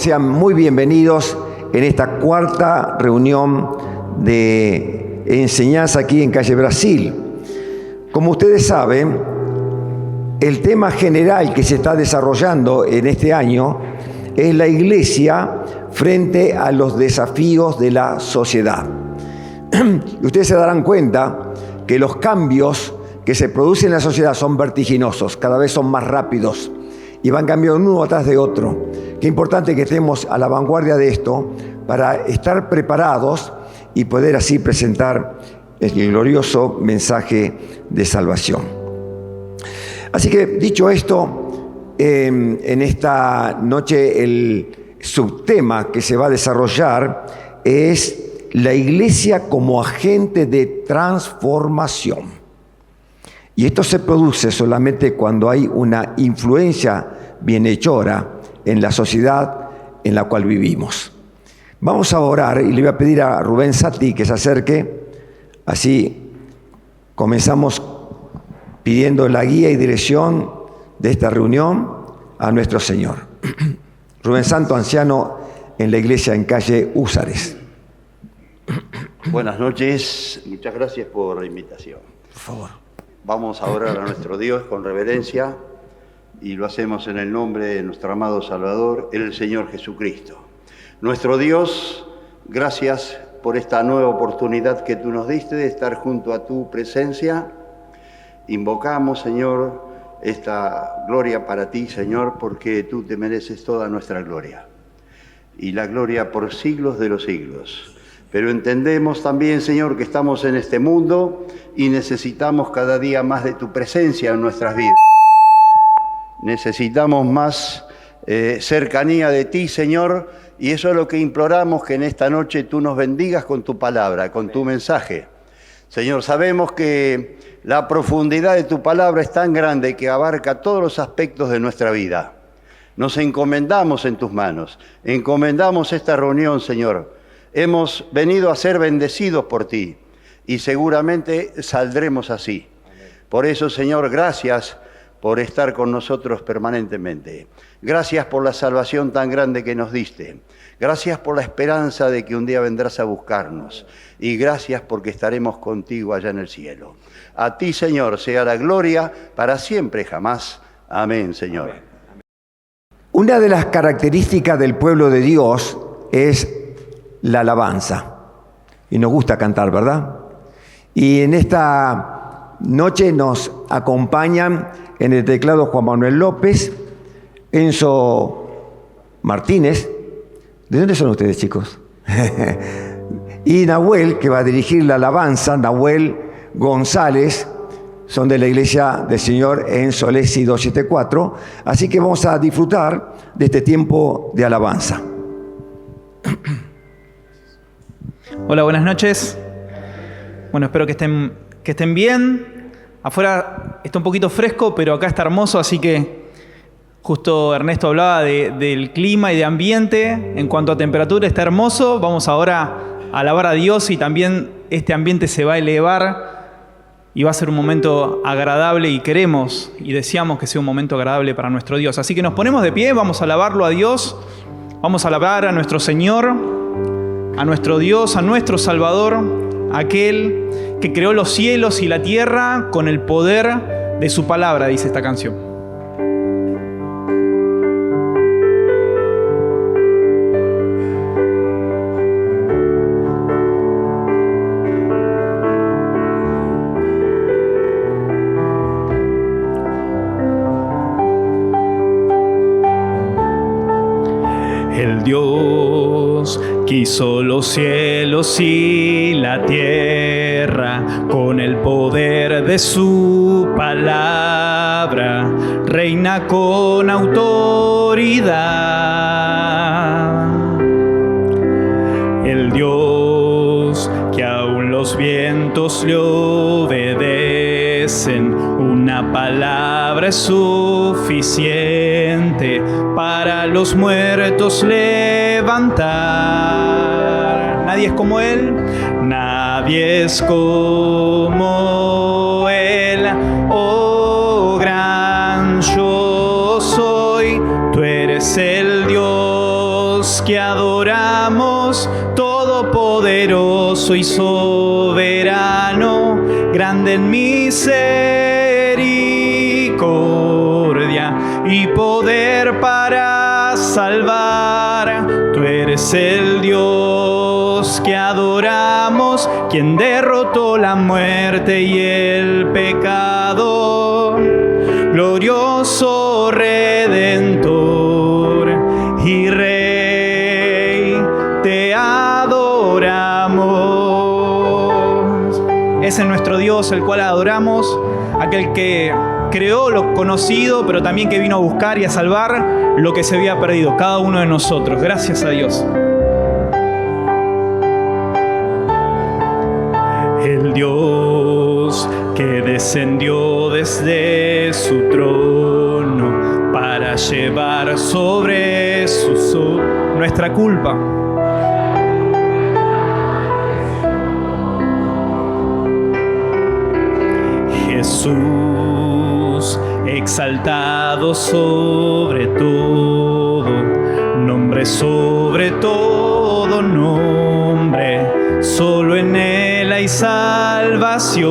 sean muy bienvenidos en esta cuarta reunión de enseñanza aquí en Calle Brasil. Como ustedes saben, el tema general que se está desarrollando en este año es la Iglesia frente a los desafíos de la sociedad. Y ustedes se darán cuenta que los cambios que se producen en la sociedad son vertiginosos, cada vez son más rápidos y van cambiando uno atrás de otro. Qué importante que estemos a la vanguardia de esto para estar preparados y poder así presentar el glorioso mensaje de salvación. Así que, dicho esto, en esta noche el subtema que se va a desarrollar es la Iglesia como agente de transformación. Y esto se produce solamente cuando hay una influencia bienhechora en la sociedad en la cual vivimos. Vamos a orar y le voy a pedir a Rubén Sati que se acerque. Así comenzamos pidiendo la guía y dirección de esta reunión a nuestro Señor. Rubén Santo, anciano en la iglesia en calle Húsares. Buenas noches, muchas gracias por la invitación. Por favor. Vamos a orar a nuestro Dios con reverencia y lo hacemos en el nombre de nuestro amado Salvador, el Señor Jesucristo. Nuestro Dios, gracias por esta nueva oportunidad que tú nos diste de estar junto a tu presencia. Invocamos, Señor, esta gloria para ti, Señor, porque tú te mereces toda nuestra gloria y la gloria por siglos de los siglos. Pero entendemos también, Señor, que estamos en este mundo y necesitamos cada día más de tu presencia en nuestras vidas. Necesitamos más cercanía de ti, Señor, y eso es lo que imploramos, que en esta noche tú nos bendigas con tu palabra, con tu mensaje. Señor, sabemos que la profundidad de tu palabra es tan grande que abarca todos los aspectos de nuestra vida. Nos encomendamos en tus manos, encomendamos esta reunión, Señor. Hemos venido a ser bendecidos por ti y seguramente saldremos así. Por eso, Señor, gracias por estar con nosotros permanentemente. Gracias por la salvación tan grande que nos diste. Gracias por la esperanza de que un día vendrás a buscarnos. Y gracias porque estaremos contigo allá en el cielo. A ti, Señor, sea la gloria para siempre jamás. Amén, Señor. Una de las características del pueblo de Dios es la alabanza. Y nos gusta cantar, ¿verdad? Y en esta noche nos acompañan en el teclado Juan Manuel López, Enzo Martínez. ¿De dónde son ustedes, chicos? Y Nahuel, que va a dirigir la alabanza, Nahuel González, son de la Iglesia del Señor en Solesi 274. Así que vamos a disfrutar de este tiempo de alabanza. Hola, buenas noches. Bueno, espero que estén bien. Afuera está un poquito fresco, pero acá está hermoso, así que justo Ernesto hablaba del clima y de ambiente. En cuanto a temperatura, está hermoso. Vamos ahora a alabar a Dios y también este ambiente se va a elevar y va a ser un momento agradable y queremos y deseamos que sea un momento agradable para nuestro Dios. Así que nos ponemos de pie, vamos a alabarlo a Dios, vamos a alabar a nuestro Señor, a nuestro Dios, a nuestro Salvador, aquel que creó los cielos y la tierra con el poder de su palabra, dice esta canción. El Dios quiso los cielos y la tierra con el poder de su palabra, reina con autoridad. El Dios que aún los vientos le obedecen, una palabra es suficiente para los muertos levantar. Nadie es como Él, nadie es como Él. Oh, gran yo soy, tú eres el Dios adoramos, todopoderoso y soberano, grande en misericordia y poder para salvar. Tú eres el Dios que adoramos, quien derrotó la muerte y el pecado. Glorioso Redentor y Rey, te adoramos. Ese es nuestro Dios, el cual adoramos, aquel que creó lo conocido, pero también que vino a buscar y a salvar lo que se había perdido, cada uno de nosotros. Gracias a Dios. El Dios que descendió desde su trono para llevar sobre nuestra culpa. Jesús, exaltado sobre todo, nombre sobre todo nombre, solo en Él hay salvación.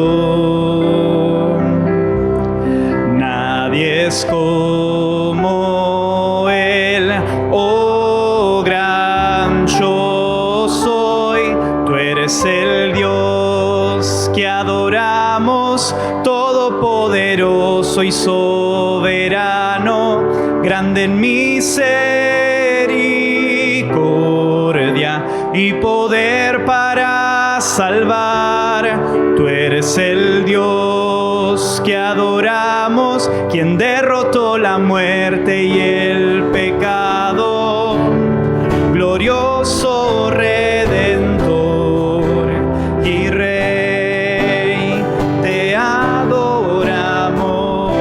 Nadie es como Él, oh gran yo soy. Tú eres el Dios que adoramos, todopoderoso y soberano, grande en misericordia y poder para salvar. Tú eres el Dios que adoramos, quien derrotó la muerte y el pecado. Glorioso Redentor y Rey, te adoramos.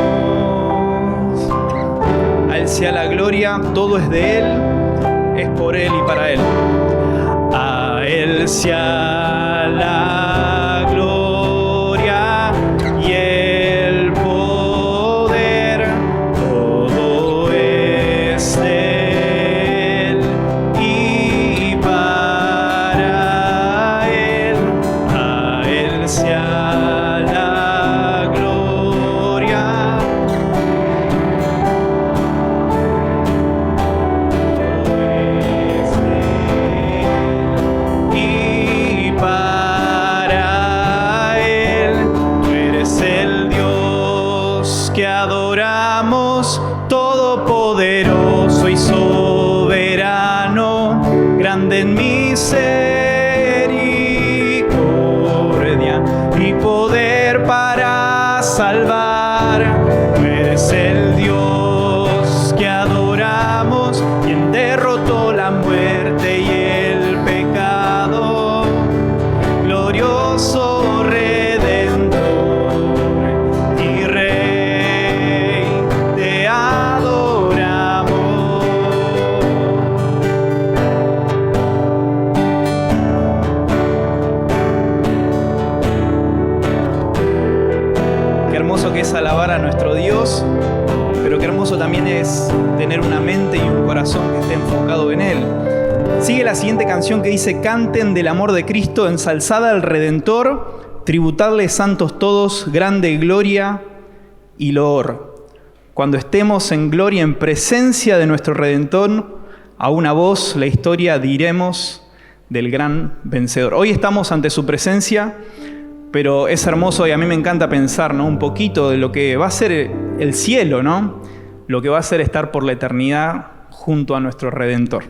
A Él sea la gloria, todo es de Él, es por Él y para Él. A Él sea la gloria y el poder, todo es de Él y para Él. A Él sea la gloria, todo es de Él y para Él. Tú eres el Dios que adoramos, todopoderoso y soberano, grande en misericordia y poder para salvar. Tú eres el Dios que adoramos, quien derrotó la muerte y el pecado. Glorioso Redentor y Rey, te adoramos. Qué hermoso que es alabar a nuestro Dios, pero qué hermoso también es tener una mente y un corazón que esté enfocado en Él. Sigue la siguiente canción que dice: canten del amor de Cristo, ensalzada al Redentor, tributadle santos todos, grande gloria y loor. Cuando estemos en gloria en presencia de nuestro Redentor, a una voz la historia diremos del gran vencedor. Hoy estamos ante su presencia, pero es hermoso y a mí me encanta pensar, ¿no?, un poquito de lo que va a ser el cielo, ¿no? Lo que va a ser estar por la eternidad junto a nuestro Redentor.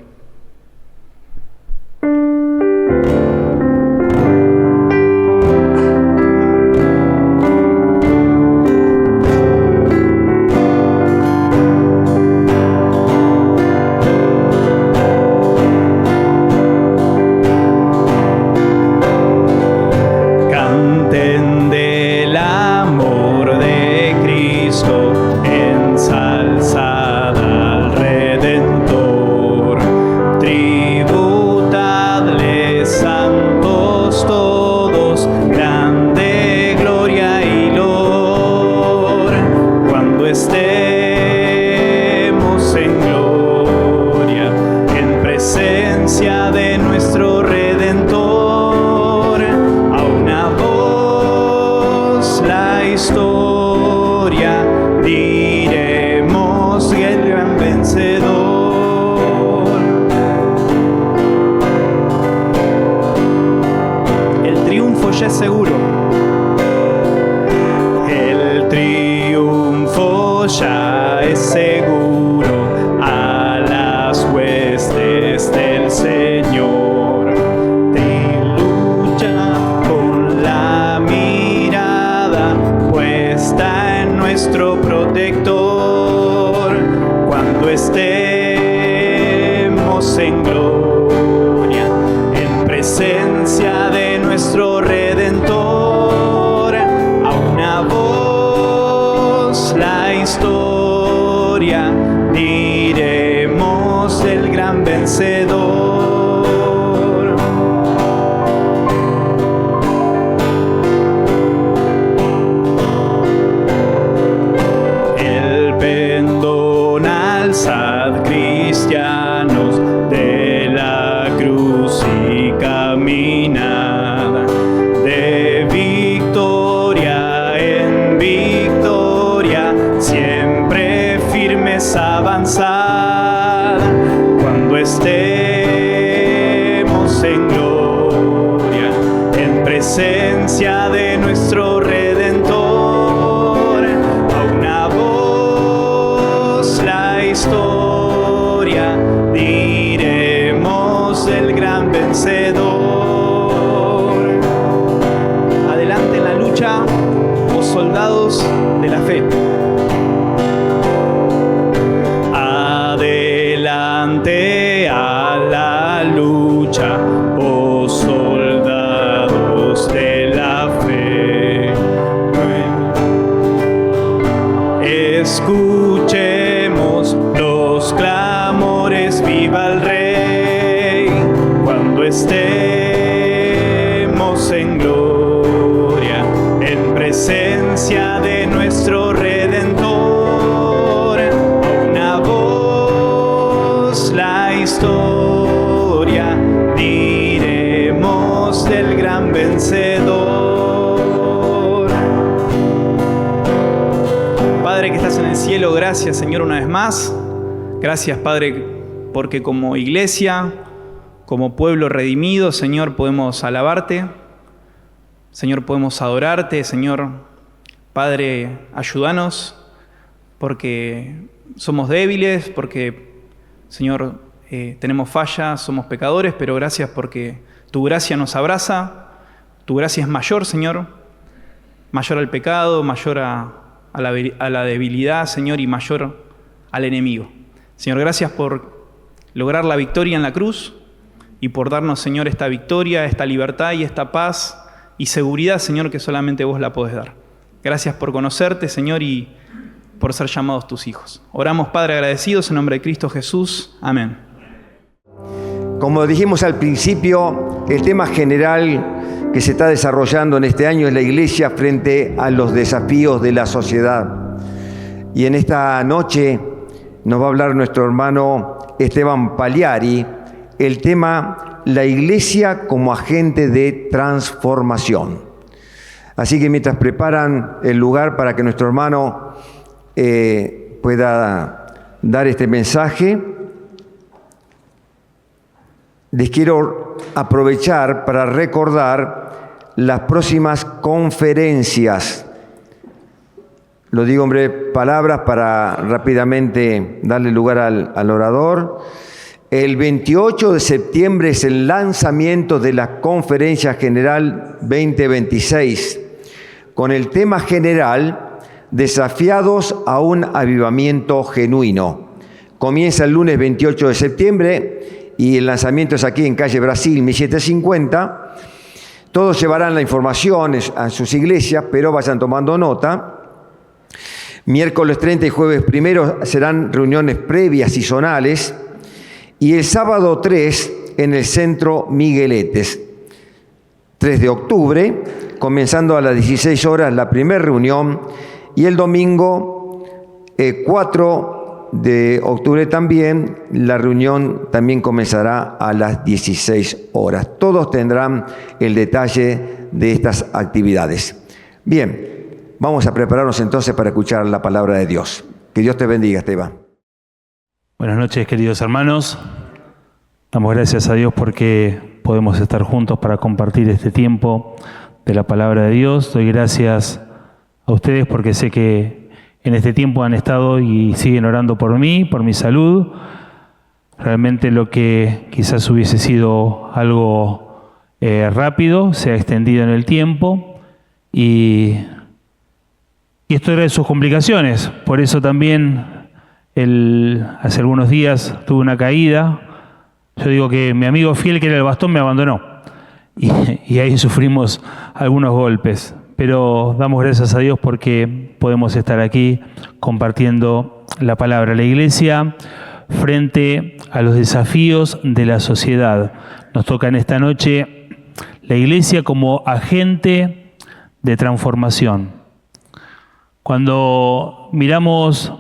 Canten del amor de Cristo, ensalzada al Redentor, ya es seguro. El triunfo ya es seguro a las huestes del Señor. Trilucha con la mirada puesta en nuestro protector. Cuando estemos en gloria, en presencia de nuestro Redentor, a una voz la historia diremos del gran vencedor. El pendón alzad, cristianos, de la cruz y caminad de victoria en victoria, siempre firmes avanzad. Cuando estemos en gloria, en presencia de nuestro Redentor, a una voz la historia diremos del gran vencedor. Adelante en la lucha, oh soldados de la fe. Adelante a la lucha, oh soldados de la fe. Escuchemos los clamores, viva el Rey. Cuando estemos en gloria, en presencia de nuestro Redentor, a una voz la historia diremos del gran vencedor. Padre que estás en el cielo, gracias, Señor, una vez más. Gracias, Padre, porque como iglesia, como pueblo redimido, Señor, podemos alabarte. Señor, podemos adorarte. Señor, Padre, ayúdanos, porque somos débiles, porque, Señor, tenemos fallas, somos pecadores, pero gracias porque tu gracia nos abraza. Tu gracia es mayor, Señor, mayor al pecado, mayor a la debilidad, Señor, y mayor al enemigo. Señor, gracias por lograr la victoria en la cruz y por darnos, Señor, esta victoria, esta libertad y esta paz y seguridad, Señor, que solamente vos la podés dar. Gracias por conocerte, Señor, y por ser llamados tus hijos. Oramos, Padre, agradecidos en nombre de Cristo Jesús. Amén. Como dijimos al principio, el tema general que se está desarrollando en este año es la iglesia frente a los desafíos de la sociedad. Y en esta noche nos va a hablar nuestro hermano Esteban Pagliari, el tema la iglesia como agente de transformación. Así que mientras preparan el lugar para que nuestro hermano pueda dar este mensaje, les quiero aprovechar para recordar las próximas conferencias. Lo digo en breves palabras para rápidamente darle lugar al orador. El 28 de septiembre es el lanzamiento de la Conferencia General 2026, con el tema general Desafiados a un avivamiento genuino. Comienza el lunes 28 de septiembre y el lanzamiento es aquí en calle Brasil 1750. Todos llevarán la información a sus iglesias, pero vayan tomando nota. Miércoles 30 y jueves 1 serán reuniones previas y zonales. Y el sábado 3 en el Centro Migueletes. 3 de octubre, comenzando a las 16 horas la primera reunión. Y el domingo 4 de octubre también, la reunión también comenzará a las 16 horas. Todos tendrán el detalle de estas actividades. Bien, vamos a prepararnos entonces para escuchar la palabra de Dios. Que Dios te bendiga, Esteban. Buenas noches, queridos hermanos. Damos gracias a Dios porque podemos estar juntos para compartir este tiempo de la palabra de Dios. Doy gracias a ustedes porque sé que en este tiempo han estado y siguen orando por mí, por mi salud. Realmente lo que quizás hubiese sido algo rápido se ha extendido en el tiempo y esto era de sus complicaciones. Por eso también hace algunos días tuve una caída. Yo digo que mi amigo fiel, que era el bastón, me abandonó. Y ahí sufrimos algunos golpes. Pero damos gracias a Dios porque podemos estar aquí compartiendo la palabra. La iglesia frente a los desafíos de la sociedad. Nos toca en esta noche la iglesia como agente de transformación. Cuando miramos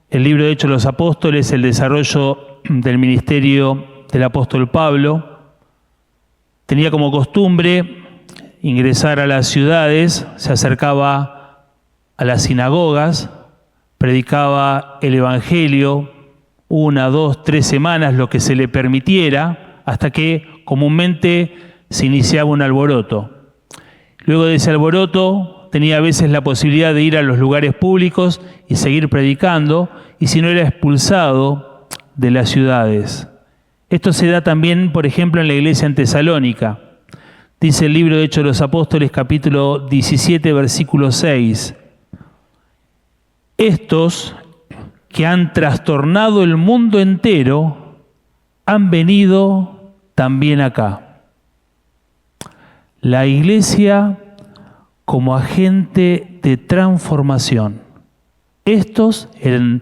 el libro de Hechos de los Apóstoles, el desarrollo del ministerio del apóstol Pablo, tenía como costumbre ingresar a las ciudades, se acercaba a las sinagogas, predicaba el evangelio 1, 2, 3 semanas, lo que se le permitiera, hasta que comúnmente se iniciaba un alboroto. Luego de ese alboroto tenía a veces la posibilidad de ir a los lugares públicos y seguir predicando, y si no era expulsado de las ciudades. Esto se da también, por ejemplo, en la iglesia en Tesalónica. Dice el libro de Hechos de los Apóstoles, capítulo 17, versículo 6. Estos que han trastornado el mundo entero han venido también acá. La iglesia como agente de transformación. Estos eran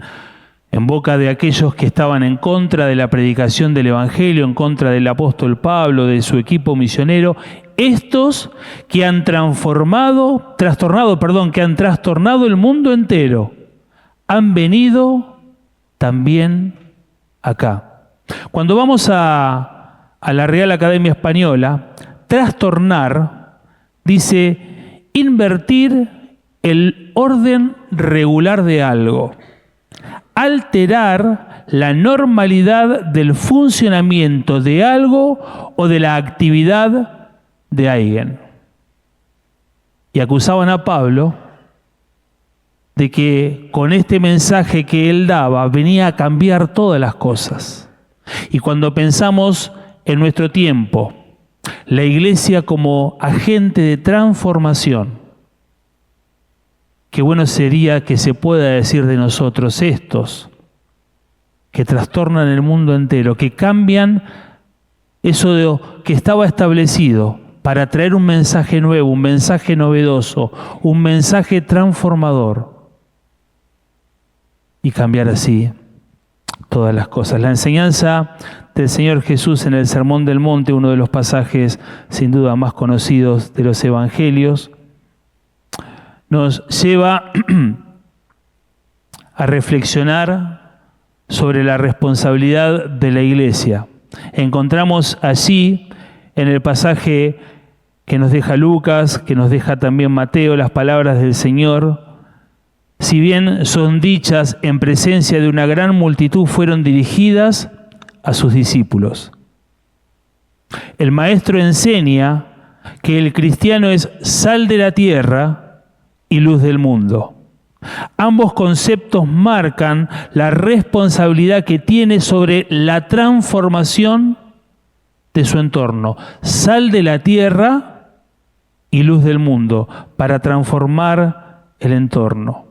en boca de aquellos que estaban en contra de la predicación del Evangelio, en contra del apóstol Pablo, de su equipo misionero, estos que han trastornado el mundo entero, han venido también acá. Cuando vamos a la Real Academia Española, trastornar dice invertir el orden regular de algo, alterar la normalidad del funcionamiento de algo o de la actividad de alguien. Y acusaban a Pablo de que con este mensaje que él daba venía a cambiar todas las cosas. Y cuando pensamos en nuestro tiempo, la iglesia como agente de transformación, qué bueno sería que se pueda decir de nosotros estos, que trastornan el mundo entero, que cambian eso de que estaba establecido para traer un mensaje nuevo, un mensaje novedoso, un mensaje transformador y cambiar así todas las cosas. La enseñanza del Señor Jesús en el Sermón del Monte, uno de los pasajes sin duda más conocidos de los evangelios, nos lleva a reflexionar sobre la responsabilidad de la iglesia. Encontramos allí, en el pasaje que nos deja Lucas, que nos deja también Mateo, las palabras del Señor. Si bien son dichas en presencia de una gran multitud, fueron dirigidas a sus discípulos. El Maestro enseña que el cristiano es sal de la tierra y luz del mundo. Ambos conceptos marcan la responsabilidad que tiene sobre la transformación de su entorno. Sal de la tierra y luz del mundo para transformar el entorno.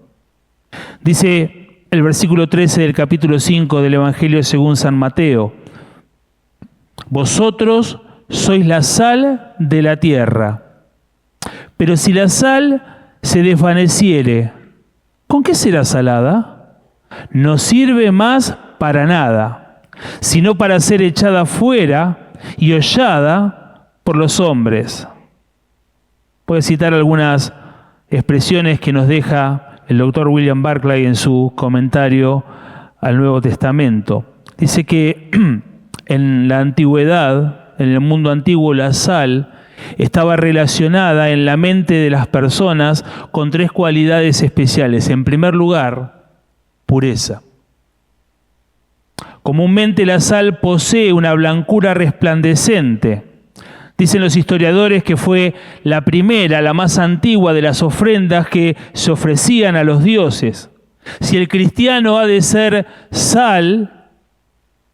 Dice el versículo 13 del capítulo 5 del Evangelio según San Mateo: vosotros sois la sal de la tierra, pero si la sal se desvaneciere, ¿con qué será salada? No sirve más para nada, sino para ser echada fuera y hollada por los hombres. Puedo citar algunas expresiones que nos deja el doctor William Barclay en su comentario al Nuevo Testamento. Dice que en la antigüedad, en el mundo antiguo, la sal estaba relacionada en la mente de las personas con 3 cualidades especiales. En primer lugar, pureza. Comúnmente la sal posee una blancura resplandecente, Dicen los historiadores que fue la primera, la más antigua de las ofrendas que se ofrecían a los dioses. Si el cristiano ha de ser sal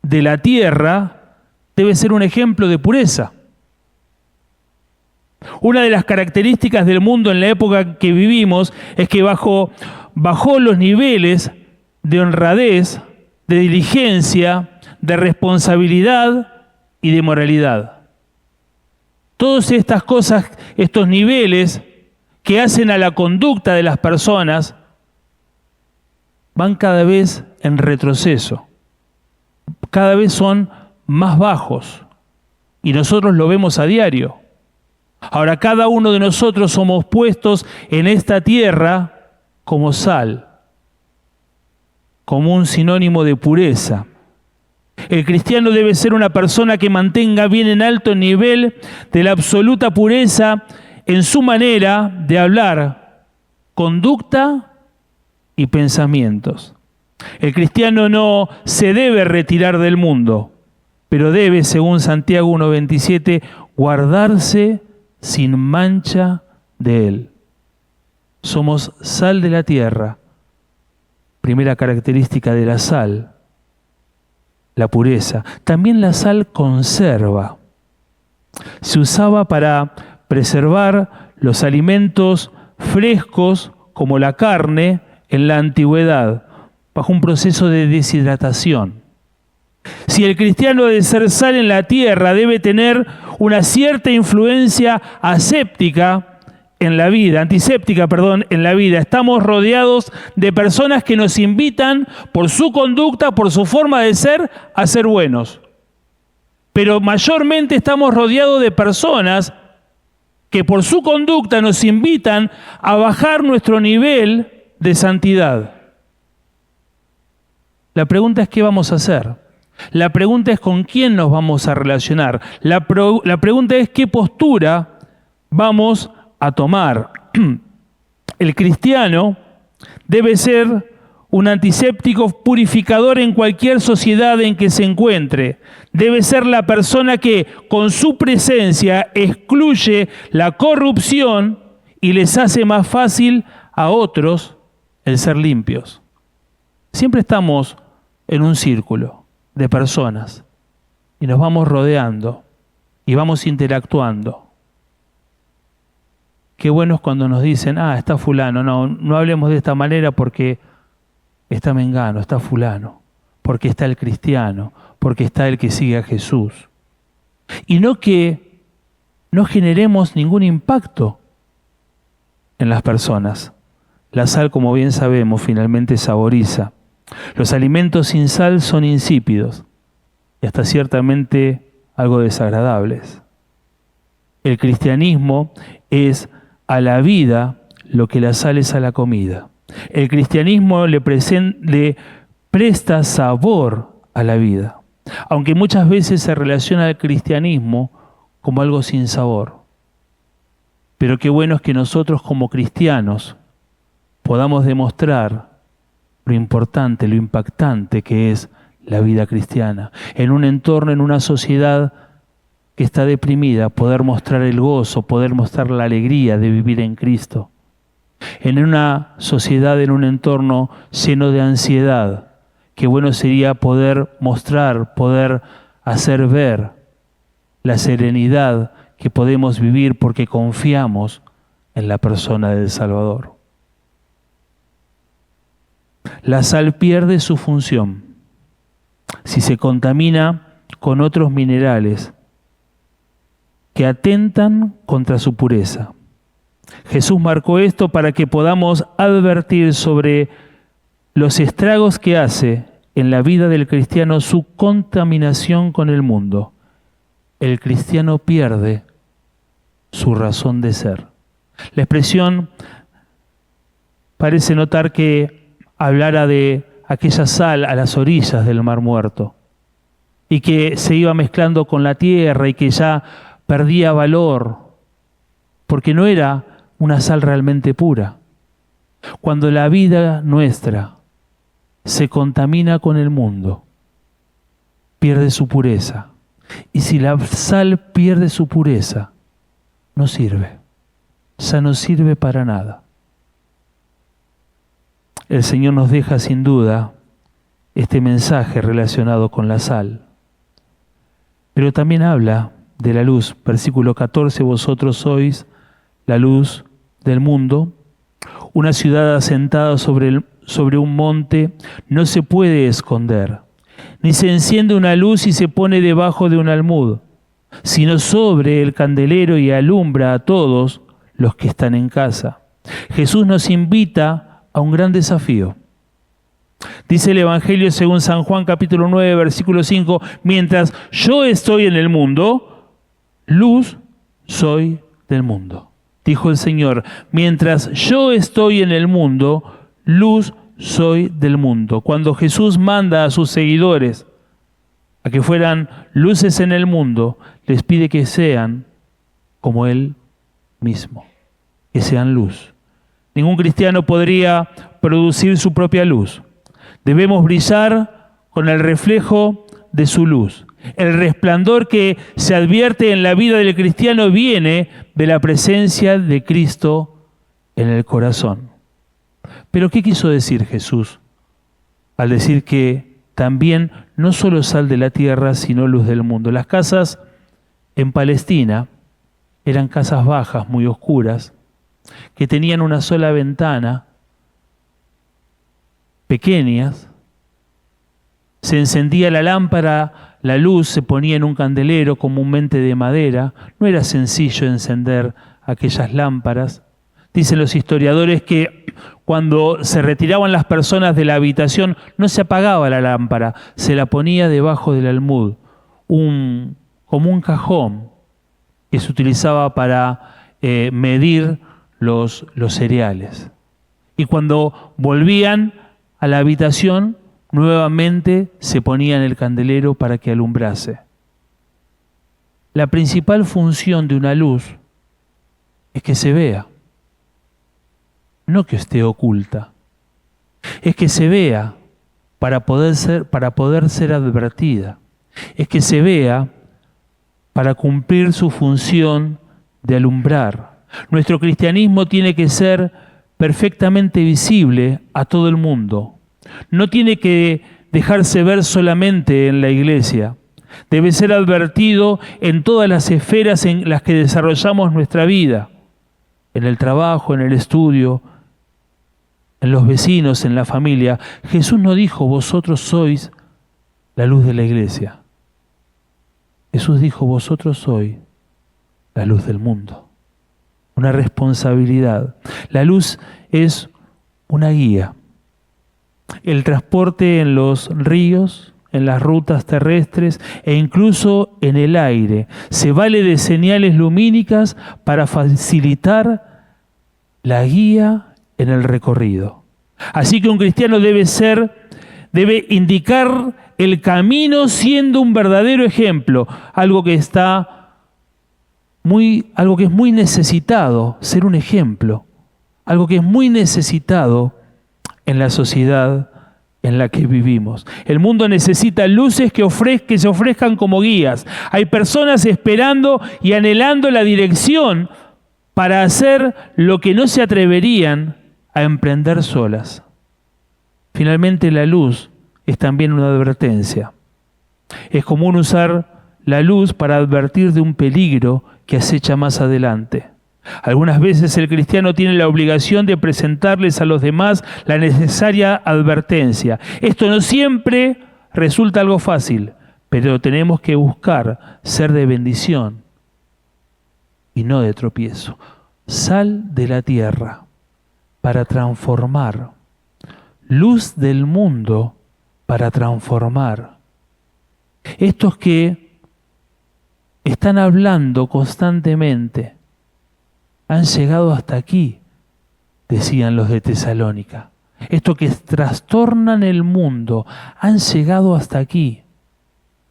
de la tierra, debe ser un ejemplo de pureza. Una de las características del mundo en la época que vivimos es que bajó los niveles de honradez, de diligencia, de responsabilidad y de moralidad. Todas estas cosas, estos niveles que hacen a la conducta de las personas, van cada vez en retroceso. Cada vez son más bajos. Y nosotros lo vemos a diario. Ahora, cada uno de nosotros somos puestos en esta tierra como sal, como un sinónimo de pureza. El cristiano debe ser una persona que mantenga bien en alto nivel de la absoluta pureza en su manera de hablar, conducta y pensamientos. El cristiano no se debe retirar del mundo, pero debe, según Santiago 1:27, guardarse sin mancha de él. Somos sal de la tierra. Primera característica de la sal, la pureza. También la sal conserva. Se usaba para preservar los alimentos frescos, como la carne, en la antigüedad, bajo un proceso de deshidratación. Si el cristiano ha de ser sal en la tierra, debe tener una cierta influencia antiséptica en la vida. Estamos rodeados de personas que nos invitan por su conducta, por su forma de ser, a ser buenos. Pero mayormente estamos rodeados de personas que por su conducta nos invitan a bajar nuestro nivel de santidad. La pregunta es ¿qué vamos a hacer? La pregunta es ¿con quién nos vamos a relacionar? La pregunta es ¿qué postura vamos a tomar? El cristiano debe ser un antiséptico purificador en cualquier sociedad en que se encuentre. Debe ser la persona que con su presencia excluye la corrupción y les hace más fácil a otros el ser limpios. Siempre estamos en un círculo de personas y nos vamos rodeando y vamos interactuando. Qué bueno es cuando nos dicen, está fulano, no hablemos de esta manera porque está mengano, está fulano, porque está el cristiano, porque está el que sigue a Jesús. Y no que no generemos ningún impacto en las personas. La sal, como bien sabemos, finalmente saboriza. Los alimentos sin sal son insípidos y hasta ciertamente algo desagradables. El cristianismo es a la vida lo que la sal es a la comida. El cristianismo le presta sabor a la vida, aunque muchas veces se relaciona al cristianismo como algo sin sabor. Pero qué bueno es que nosotros como cristianos podamos demostrar lo importante, lo impactante que es la vida cristiana. En un entorno, en una sociedad que está deprimida, poder mostrar el gozo, poder mostrar la alegría de vivir en Cristo. En una sociedad, en un entorno lleno de ansiedad, qué bueno sería poder mostrar, poder hacer ver la serenidad que podemos vivir porque confiamos en la persona del Salvador. La sal pierde su función si se contamina con otros minerales que atentan contra su pureza. Jesús marcó esto para que podamos advertir sobre los estragos que hace en la vida del cristiano su contaminación con el mundo. El cristiano pierde su razón de ser. La expresión parece notar que hablara de aquella sal a las orillas del Mar Muerto y que se iba mezclando con la tierra y que ya perdía valor porque no era una sal realmente pura. Cuando la vida nuestra se contamina con el mundo, pierde su pureza. Y si la sal pierde su pureza, no sirve. Ya no sirve para nada. El Señor nos deja sin duda este mensaje relacionado con la sal. Pero también habla de la luz. Versículo 14, vosotros sois la luz del mundo. Una ciudad asentada sobre un monte no se puede esconder, ni se enciende una luz y se pone debajo de un almud, sino sobre el candelero y alumbra a todos los que están en casa. Jesús nos invita a un gran desafío. Dice el Evangelio según San Juan capítulo 9, versículo 5, mientras yo estoy en el mundo, luz soy del mundo. Dijo el Señor, mientras yo estoy en el mundo, luz soy del mundo. Cuando Jesús manda a sus seguidores a que fueran luces en el mundo, les pide que sean como Él mismo, que sean luz. Ningún cristiano podría producir su propia luz. Debemos brillar con el reflejo de su luz. El resplandor que se advierte en la vida del cristiano viene de la presencia de Cristo en el corazón. Pero ¿qué quiso decir Jesús al decir que también no solo sal de la tierra, sino luz del mundo? Las casas en Palestina eran casas bajas, muy oscuras, que tenían una sola ventana, pequeñas. Se encendía la lámpara, la luz se ponía en un candelero comúnmente de madera. No era sencillo encender aquellas lámparas. Dicen los historiadores que cuando se retiraban las personas de la habitación no se apagaba la lámpara, se la ponía debajo del almud, como un cajón que se utilizaba para medir los cereales. Y cuando volvían a la habitación, nuevamente se ponía en el candelero para que alumbrase. La principal función de una luz es que se vea, no que esté oculta. Es que se vea para poder ser advertida. Es que se vea para cumplir su función de alumbrar. Nuestro cristianismo tiene que ser perfectamente visible a todo el mundo. No tiene que dejarse ver solamente en la iglesia. Debe ser advertido en todas las esferas en las que desarrollamos nuestra vida. En el trabajo, en el estudio, en los vecinos, en la familia. Jesús no dijo, vosotros sois la luz de la iglesia. Jesús dijo, vosotros sois la luz del mundo. Una responsabilidad. La luz es una guía. El transporte en los ríos, en las rutas terrestres e incluso en el aire. Se vale de señales lumínicas para facilitar la guía en el recorrido. Así que un cristiano debe indicar el camino siendo un verdadero ejemplo, algo que es muy necesitado, ser un ejemplo, algo que es muy necesitado en la sociedad en la que vivimos. El mundo necesita luces que se ofrezcan como guías. Hay personas esperando y anhelando la dirección para hacer lo que no se atreverían a emprender solas. Finalmente, la luz es también una advertencia. Es común usar la luz para advertir de un peligro que acecha más adelante. Algunas veces el cristiano tiene la obligación de presentarles a los demás la necesaria advertencia. Esto no siempre resulta algo fácil, pero tenemos que buscar ser de bendición y no de tropiezo. Sal de la tierra para transformar, luz del mundo para transformar. Estos que están hablando constantemente han llegado hasta aquí, decían los de Tesalónica. Estos que trastornan el mundo han llegado hasta aquí,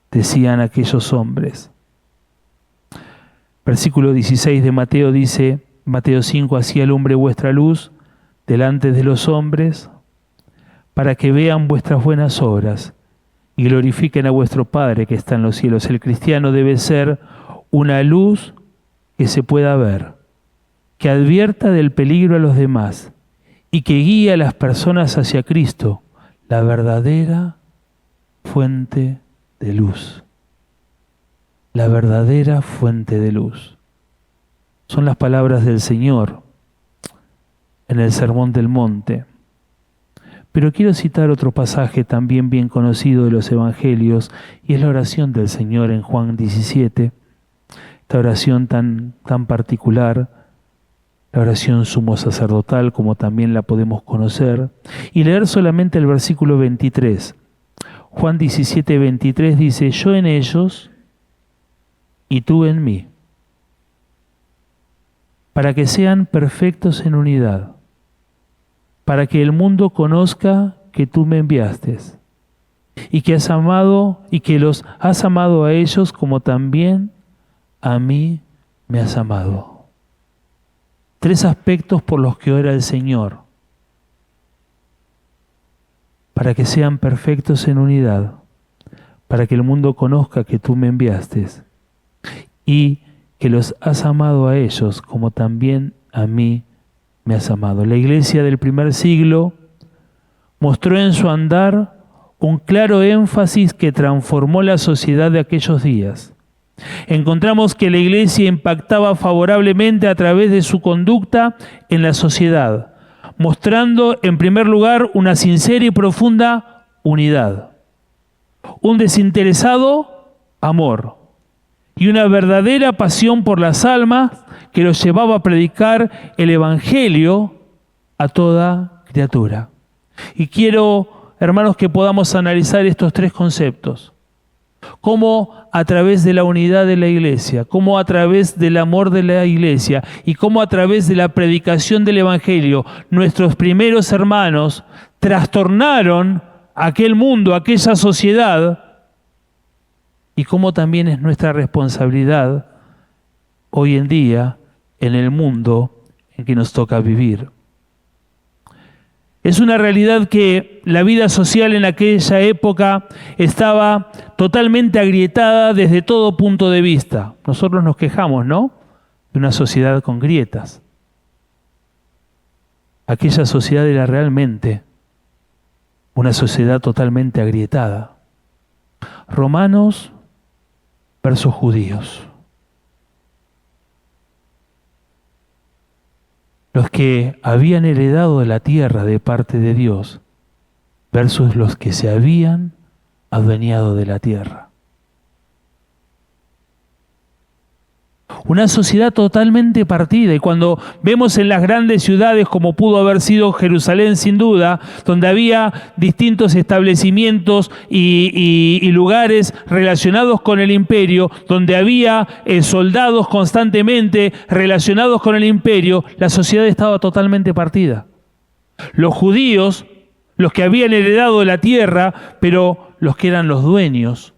decían aquellos hombres. Versículo 16 de Mateo dice, Mateo 5, así alumbre vuestra luz delante de los hombres, para que vean vuestras buenas obras y glorifiquen a vuestro Padre que está en los cielos. El cristiano debe ser una luz que se pueda ver, que advierta del peligro a los demás y que guíe a las personas hacia Cristo, la verdadera fuente de luz. La verdadera fuente de luz. Son las palabras del Señor en el Sermón del Monte. Pero quiero citar otro pasaje también bien conocido de los Evangelios, y es la oración del Señor en Juan 17. Esta oración tan particular, la oración sumo sacerdotal, como también la podemos conocer, y leer solamente el versículo 23. Juan 17, 23 dice: yo en ellos y tú en mí, para que sean perfectos en unidad, para que el mundo conozca que tú me enviaste y que has amado y que los has amado a ellos como también a mí me has amado. 3 aspectos por los que ora el Señor: para que sean perfectos en unidad, para que el mundo conozca que tú me enviaste y que los has amado a ellos como también a mí me has amado. La iglesia del primer siglo mostró en su andar un claro énfasis que transformó la sociedad de aquellos días. Encontramos que la iglesia impactaba favorablemente a través de su conducta en la sociedad, mostrando en primer lugar una sincera y profunda unidad, un desinteresado amor y una verdadera pasión por las almas que los llevaba a predicar el Evangelio a toda criatura. Y quiero, hermanos, que podamos analizar estos 3 conceptos. Cómo a través de la unidad de la iglesia, cómo a través del amor de la iglesia y cómo a través de la predicación del Evangelio nuestros primeros hermanos trastornaron aquel mundo, aquella sociedad, y cómo también es nuestra responsabilidad hoy en día en el mundo en que nos toca vivir. Es una realidad que la vida social en aquella época estaba totalmente agrietada desde todo punto de vista. Nosotros nos quejamos, ¿no?, de una sociedad con grietas. Aquella sociedad era realmente una sociedad totalmente agrietada. Romanos versus judíos. Los que habían heredado la tierra de parte de Dios versus los que se habían adueñado de la tierra. Una sociedad totalmente partida, y cuando vemos en las grandes ciudades, como pudo haber sido Jerusalén sin duda, donde había distintos establecimientos y lugares relacionados con el imperio, donde había soldados constantemente relacionados con el imperio, la sociedad estaba totalmente partida. Los judíos, los que habían heredado la tierra, pero los que eran los dueños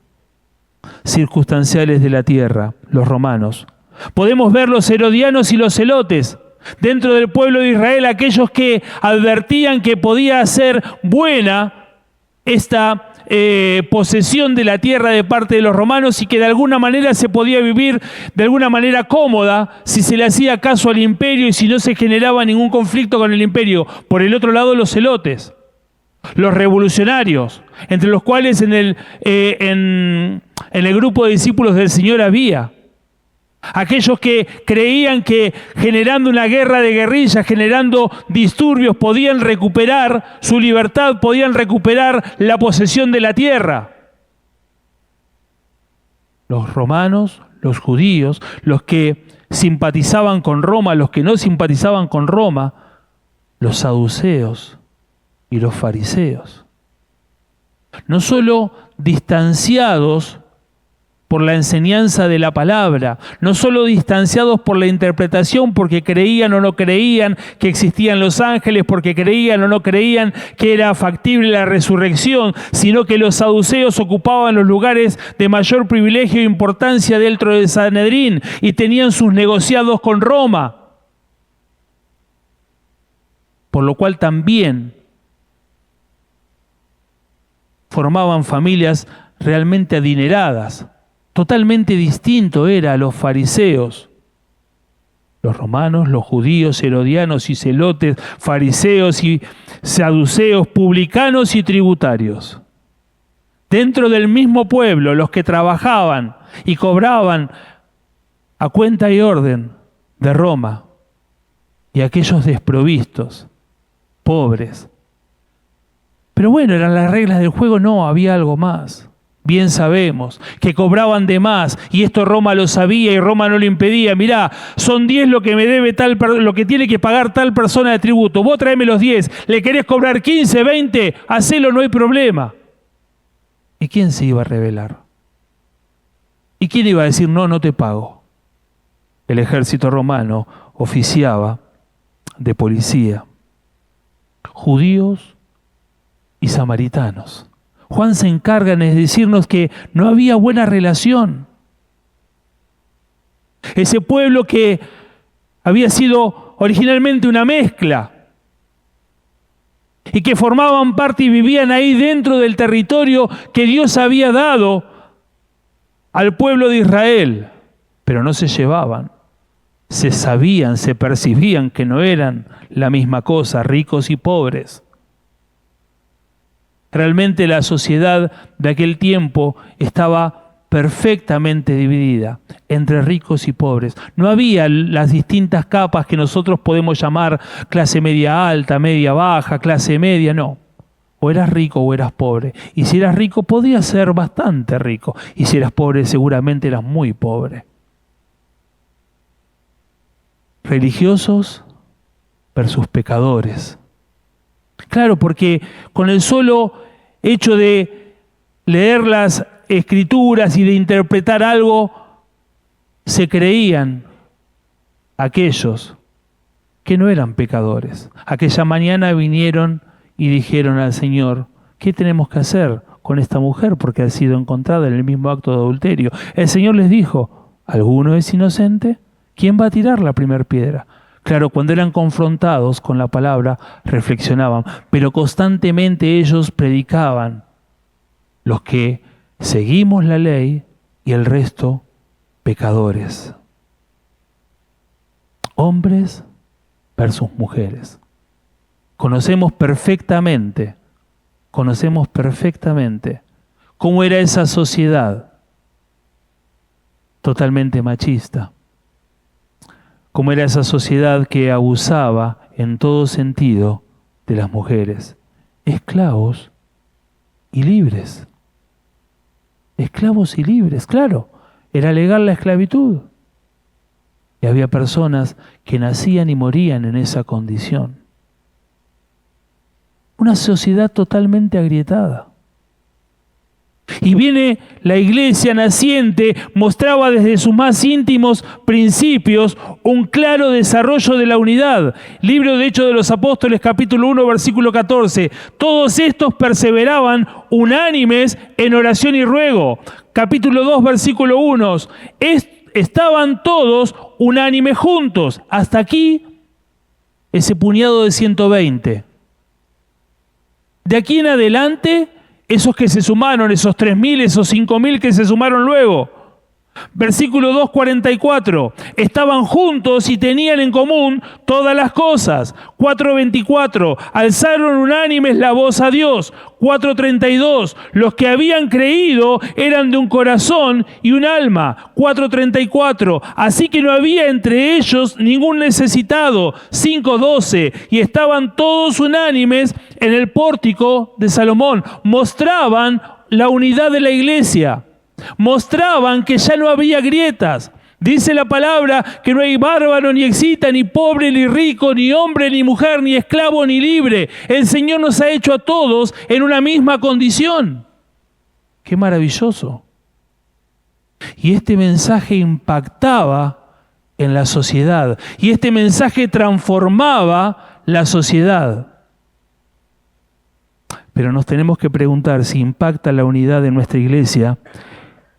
circunstanciales de la tierra, los romanos. Podemos ver los herodianos y los celotes dentro del pueblo de Israel, aquellos que advertían que podía ser buena esta posesión de la tierra de parte de los romanos y que de alguna manera se podía vivir de alguna manera cómoda si se le hacía caso al imperio y si no se generaba ningún conflicto con el imperio. Por el otro lado, los celotes, los revolucionarios, entre los cuales en el grupo de discípulos del Señor había aquellos que creían que generando una guerra de guerrillas, generando disturbios, podían recuperar su libertad, podían recuperar la posesión de la tierra. Los romanos, los judíos, los que simpatizaban con Roma, los que no simpatizaban con Roma, los saduceos y los fariseos. No solo distanciados por la enseñanza de la palabra, no solo distanciados por la interpretación porque creían o no creían que existían los ángeles, porque creían o no creían que era factible la resurrección, sino que los saduceos ocupaban los lugares de mayor privilegio e importancia dentro del Sanedrín y tenían sus negociados con Roma. Por lo cual también formaban familias realmente adineradas. Totalmente distinto era a los fariseos. Los romanos, los judíos, herodianos y celotes, fariseos y saduceos, publicanos y tributarios. Dentro del mismo pueblo, los que trabajaban y cobraban a cuenta y orden de Roma, y aquellos desprovistos, pobres. Pero bueno, eran las reglas del juego, no, había algo más. Bien sabemos que cobraban de más, y esto Roma lo sabía y Roma no lo impedía. Mirá, son 10 lo que me debe lo que tiene que pagar tal persona de tributo. Vos traeme los 10, le querés cobrar 15, 20, hacelo, no hay problema. ¿Y quién se iba a rebelar? ¿Y quién iba a decir, no, no te pago? El ejército romano oficiaba de policía, judíos y samaritanos. Juan se encarga de decirnos que no había buena relación. Ese pueblo que había sido originalmente una mezcla y que formaban parte y vivían ahí dentro del territorio que Dios había dado al pueblo de Israel, pero no se llevaban. Se sabían, se percibían que no eran la misma cosa, ricos y pobres. Realmente la sociedad de aquel tiempo estaba perfectamente dividida entre ricos y pobres. No había las distintas capas que nosotros podemos llamar clase media alta, media baja, clase media, no. O eras rico o eras pobre. Y si eras rico podías ser bastante rico. Y si eras pobre seguramente eras muy pobre. Religiosos versus pecadores. Claro, porque con el solo hecho de leer las escrituras y de interpretar algo, se creían aquellos que no eran pecadores. Aquella mañana vinieron y dijeron al Señor, ¿qué tenemos que hacer con esta mujer? Porque ha sido encontrada en el mismo acto de adulterio. El Señor les dijo, ¿alguno es inocente? ¿Quién va a tirar la primera piedra? Claro, cuando eran confrontados con la palabra, reflexionaban, pero constantemente ellos predicaban, los que seguimos la ley y el resto pecadores. Hombres versus mujeres. Conocemos perfectamente cómo era esa sociedad totalmente machista. Cómo era esa sociedad que abusaba en todo sentido de las mujeres. Esclavos y libres. Esclavos y libres, claro. Era legal la esclavitud. Y había personas que nacían y morían en esa condición. Una sociedad totalmente agrietada. Y viene la iglesia naciente, mostraba desde sus más íntimos principios un claro desarrollo de la unidad. Libro de Hechos de los Apóstoles, capítulo 1, versículo 14. Todos estos perseveraban unánimes en oración y ruego. Capítulo 2, versículo 1. Estaban todos unánimes juntos. Hasta aquí, ese puñado de 120. De aquí en adelante, esos que se sumaron, esos 3.000, esos 5.000 que se sumaron luego. Versículo 2:44. Estaban juntos y tenían en común todas las cosas. 4:24. Alzaron unánimes la voz a Dios. 4:32. Los que habían creído eran de un corazón y un alma. 4:34. Así que no había entre ellos ningún necesitado. 5:12. Y estaban todos unánimes en el pórtico de Salomón. Mostraban la unidad de la iglesia. Mostraban que ya no había grietas. Dice la palabra que no hay bárbaro, ni excita, ni pobre, ni rico, ni hombre, ni mujer, ni esclavo, ni libre. El Señor nos ha hecho a todos en una misma condición. ¡Qué maravilloso! Y este mensaje impactaba en la sociedad. Y este mensaje transformaba la sociedad. Pero nos tenemos que preguntar si impacta la unidad de nuestra iglesia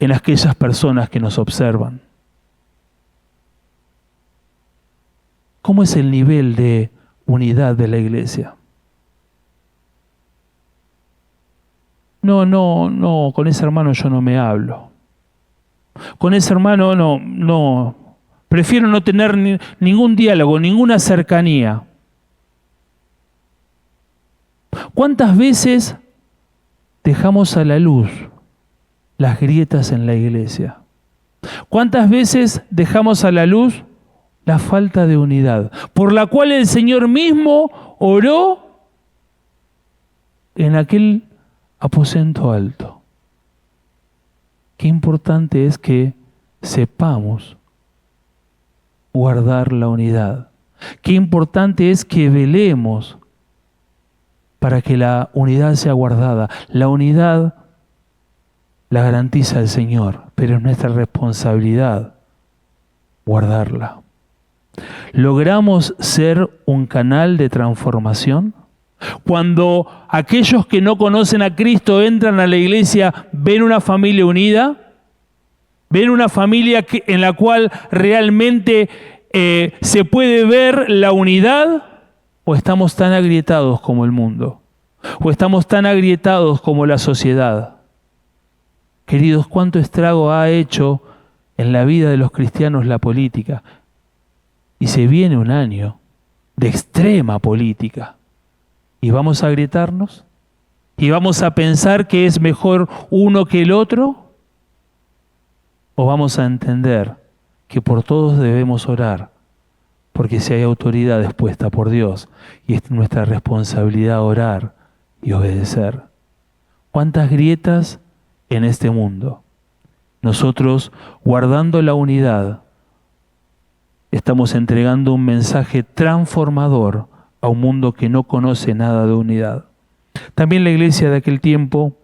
en aquellas personas que nos observan. ¿Cómo es el nivel de unidad de la iglesia? no, con ese hermano yo no me hablo. Con ese hermano no. Prefiero no tener ningún diálogo, ninguna cercanía. ¿Cuántas veces dejamos a la luz las grietas en la iglesia? ¿Cuántas veces dejamos a la luz la falta de unidad, por la cual el Señor mismo oró en aquel aposento alto? Qué importante es que sepamos guardar la unidad. Qué importante es que velemos para que la unidad sea guardada. La unidad la garantiza el Señor, pero es nuestra responsabilidad guardarla. ¿Logramos ser un canal de transformación? Cuando aquellos que no conocen a Cristo entran a la iglesia, ¿ven una familia unida? ¿Ven una familia en la cual realmente se puede ver la unidad? ¿O estamos tan agrietados como el mundo? ¿O estamos tan agrietados como la sociedad? Queridos, ¿cuánto estrago ha hecho en la vida de los cristianos la política? Y se viene un año de extrema política. ¿Y vamos a agrietarnos? ¿Y vamos a pensar que es mejor uno que el otro? ¿O vamos a entender que por todos debemos orar? Porque si hay autoridad expuesta por Dios, y es nuestra responsabilidad orar y obedecer. ¿Cuántas grietas en este mundo? Nosotros, guardando la unidad, estamos entregando un mensaje transformador a un mundo que no conoce nada de unidad. También la iglesia de aquel tiempo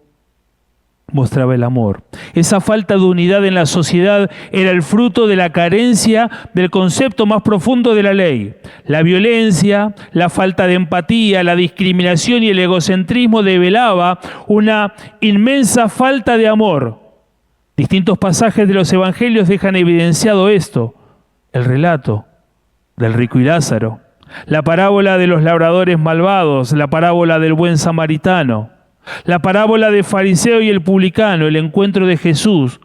mostraba el amor. Esa falta de unidad en la sociedad era el fruto de la carencia del concepto más profundo de la ley. La violencia, la falta de empatía, la discriminación y el egocentrismo develaba una inmensa falta de amor. Distintos pasajes de los evangelios dejan evidenciado esto. El relato del rico y Lázaro, la parábola de los labradores malvados, la parábola del buen samaritano, la parábola de fariseo y el publicano, el encuentro de Jesús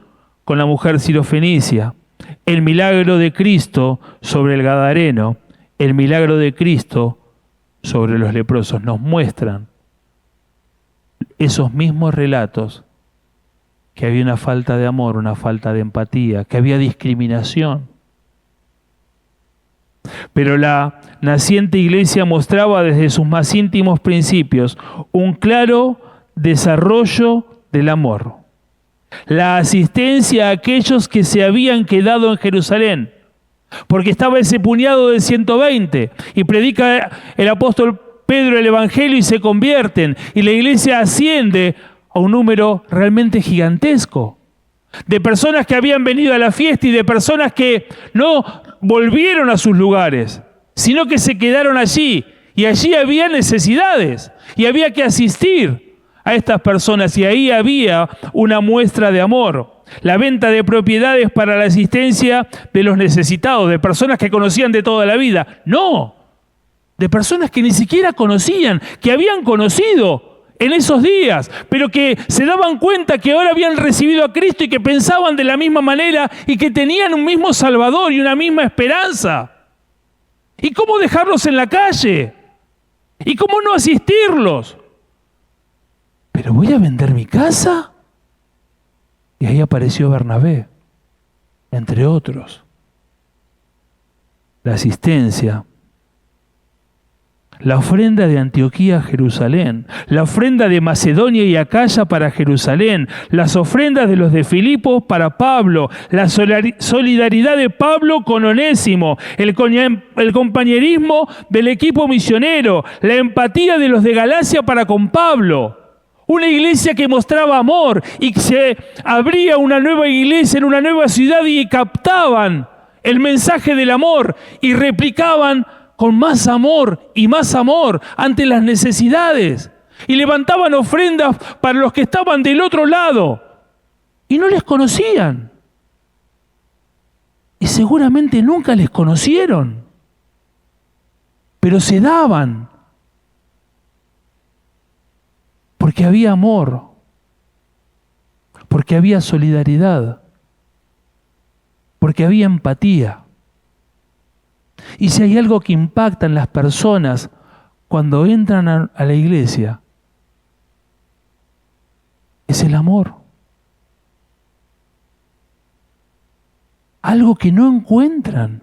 con la mujer sirofenicia, el milagro de Cristo sobre el gadareno, el milagro de Cristo sobre los leprosos. Nos muestran esos mismos relatos, que había una falta de amor, una falta de empatía, que había discriminación. Pero la naciente iglesia mostraba desde sus más íntimos principios un claro desarrollo del amor. La asistencia a aquellos que se habían quedado en Jerusalén, porque estaba ese puñado de 120 y predica el apóstol Pedro el evangelio y se convierten, y la iglesia asciende a un número realmente gigantesco de personas que habían venido a la fiesta y de personas que no volvieron a sus lugares, sino que se quedaron allí, y allí había necesidades y había que asistir a estas personas, y ahí había una muestra de amor. La venta de propiedades para la asistencia de los necesitados, de personas que conocían de toda la vida. No, de personas que ni siquiera conocían, que habían conocido en esos días, pero que se daban cuenta que ahora habían recibido a Cristo y que pensaban de la misma manera y que tenían un mismo Salvador y una misma esperanza. ¿Y cómo dejarlos en la calle? ¿Y cómo no asistirlos? ¿Pero voy a vender mi casa? Y ahí apareció Bernabé, entre otros. La asistencia, la ofrenda de Antioquía a Jerusalén, la ofrenda de Macedonia y Acaya para Jerusalén, las ofrendas de los de Filipos para Pablo, la solidaridad de Pablo con Onésimo, el compañerismo del equipo misionero, la empatía de los de Galacia para con Pablo. Una iglesia que mostraba amor y que se abría una nueva iglesia en una nueva ciudad y captaban el mensaje del amor y replicaban con más amor y más amor ante las necesidades. Y levantaban ofrendas para los que estaban del otro lado y no les conocían. Y seguramente nunca les conocieron, pero se daban porque había amor porque había solidaridad, porque había empatía. Y si hay algo que impacta en las personas cuando entran a la iglesia, es el amor. Algo que no encuentran.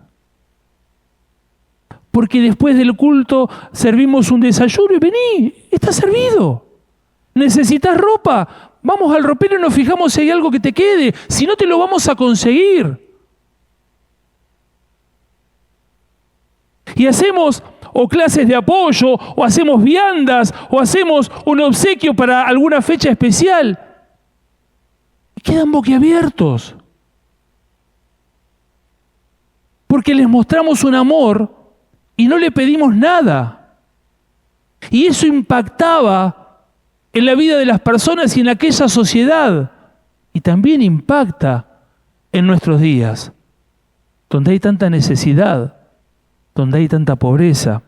Porque después del culto servimos un desayuno y vení, está servido. ¿Necesitas ropa? Vamos al ropero y nos fijamos si hay algo que te quede. Si no, te lo vamos a conseguir. Y hacemos o clases de apoyo, o hacemos viandas, o hacemos un obsequio para alguna fecha especial. Y quedan boquiabiertos. Porque les mostramos un amor y no le pedimos nada. Y eso impactaba en la vida de las personas y en aquella sociedad. Y también impacta en nuestros días, donde hay tanta necesidad, donde hay tanta pobreza,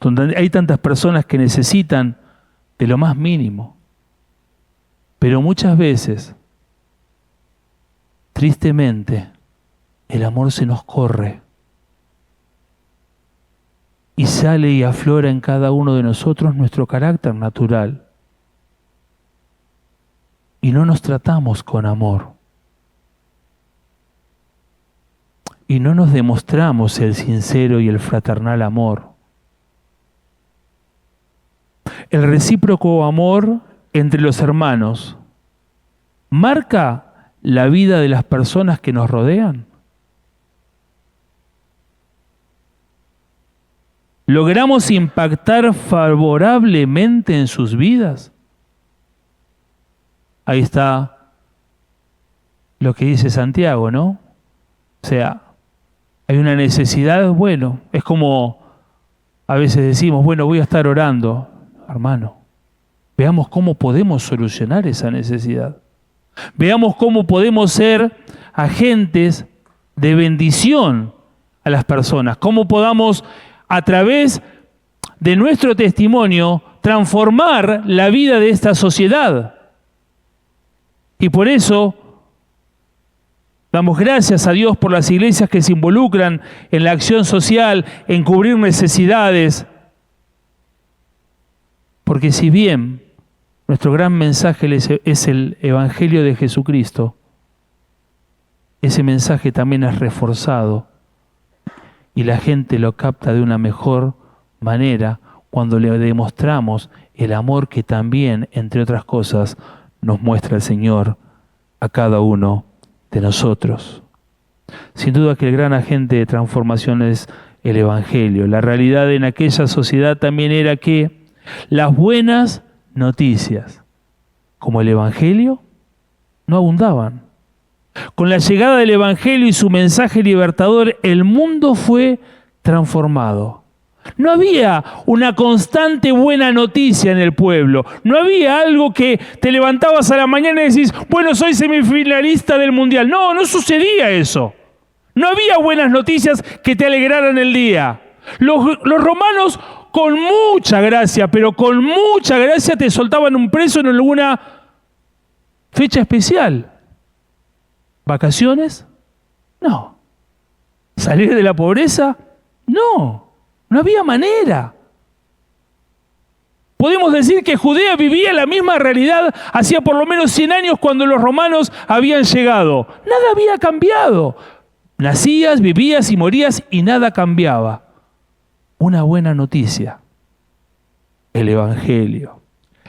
donde hay tantas personas que necesitan de lo más mínimo. Pero muchas veces, tristemente, el amor se nos corre y sale y aflora en cada uno de nosotros nuestro carácter natural. Y no nos tratamos con amor. Y no nos demostramos el sincero y el fraternal amor. El recíproco amor entre los hermanos marca la vida de las personas que nos rodean. ¿Logramos impactar favorablemente en sus vidas? Ahí está lo que dice Santiago, ¿no? O sea, hay una necesidad, bueno, es como a veces decimos, bueno, voy a estar orando. Hermano, veamos cómo podemos solucionar esa necesidad. Veamos cómo podemos ser agentes de bendición a las personas. Cómo podamos, a través de nuestro testimonio, transformar la vida de esta sociedad. Y por eso damos gracias a Dios por las iglesias que se involucran en la acción social, en cubrir necesidades. Porque si bien nuestro gran mensaje es el Evangelio de Jesucristo, ese mensaje también es reforzado y la gente lo capta de una mejor manera cuando le demostramos el amor que también, entre otras cosas, nos muestra el Señor a cada uno de nosotros. Sin duda que el gran agente de transformación es el Evangelio. La realidad en aquella sociedad también era que las buenas noticias, como el Evangelio, no abundaban. Con la llegada del Evangelio y su mensaje libertador, el mundo fue transformado. No había una constante buena noticia en el pueblo. No había algo que te levantabas a la mañana y decís, bueno, soy semifinalista del Mundial. No, no sucedía eso. No había buenas noticias que te alegraran el día. Los romanos, con mucha gracia, pero con mucha gracia, te soltaban un preso en alguna fecha especial. ¿Vacaciones? No. ¿Salir de la pobreza? No. No había manera. Podemos decir que Judea vivía la misma realidad hacía por lo menos 100 años cuando los romanos habían llegado. Nada había cambiado. Nacías, vivías y morías y nada cambiaba. Una buena noticia, el Evangelio.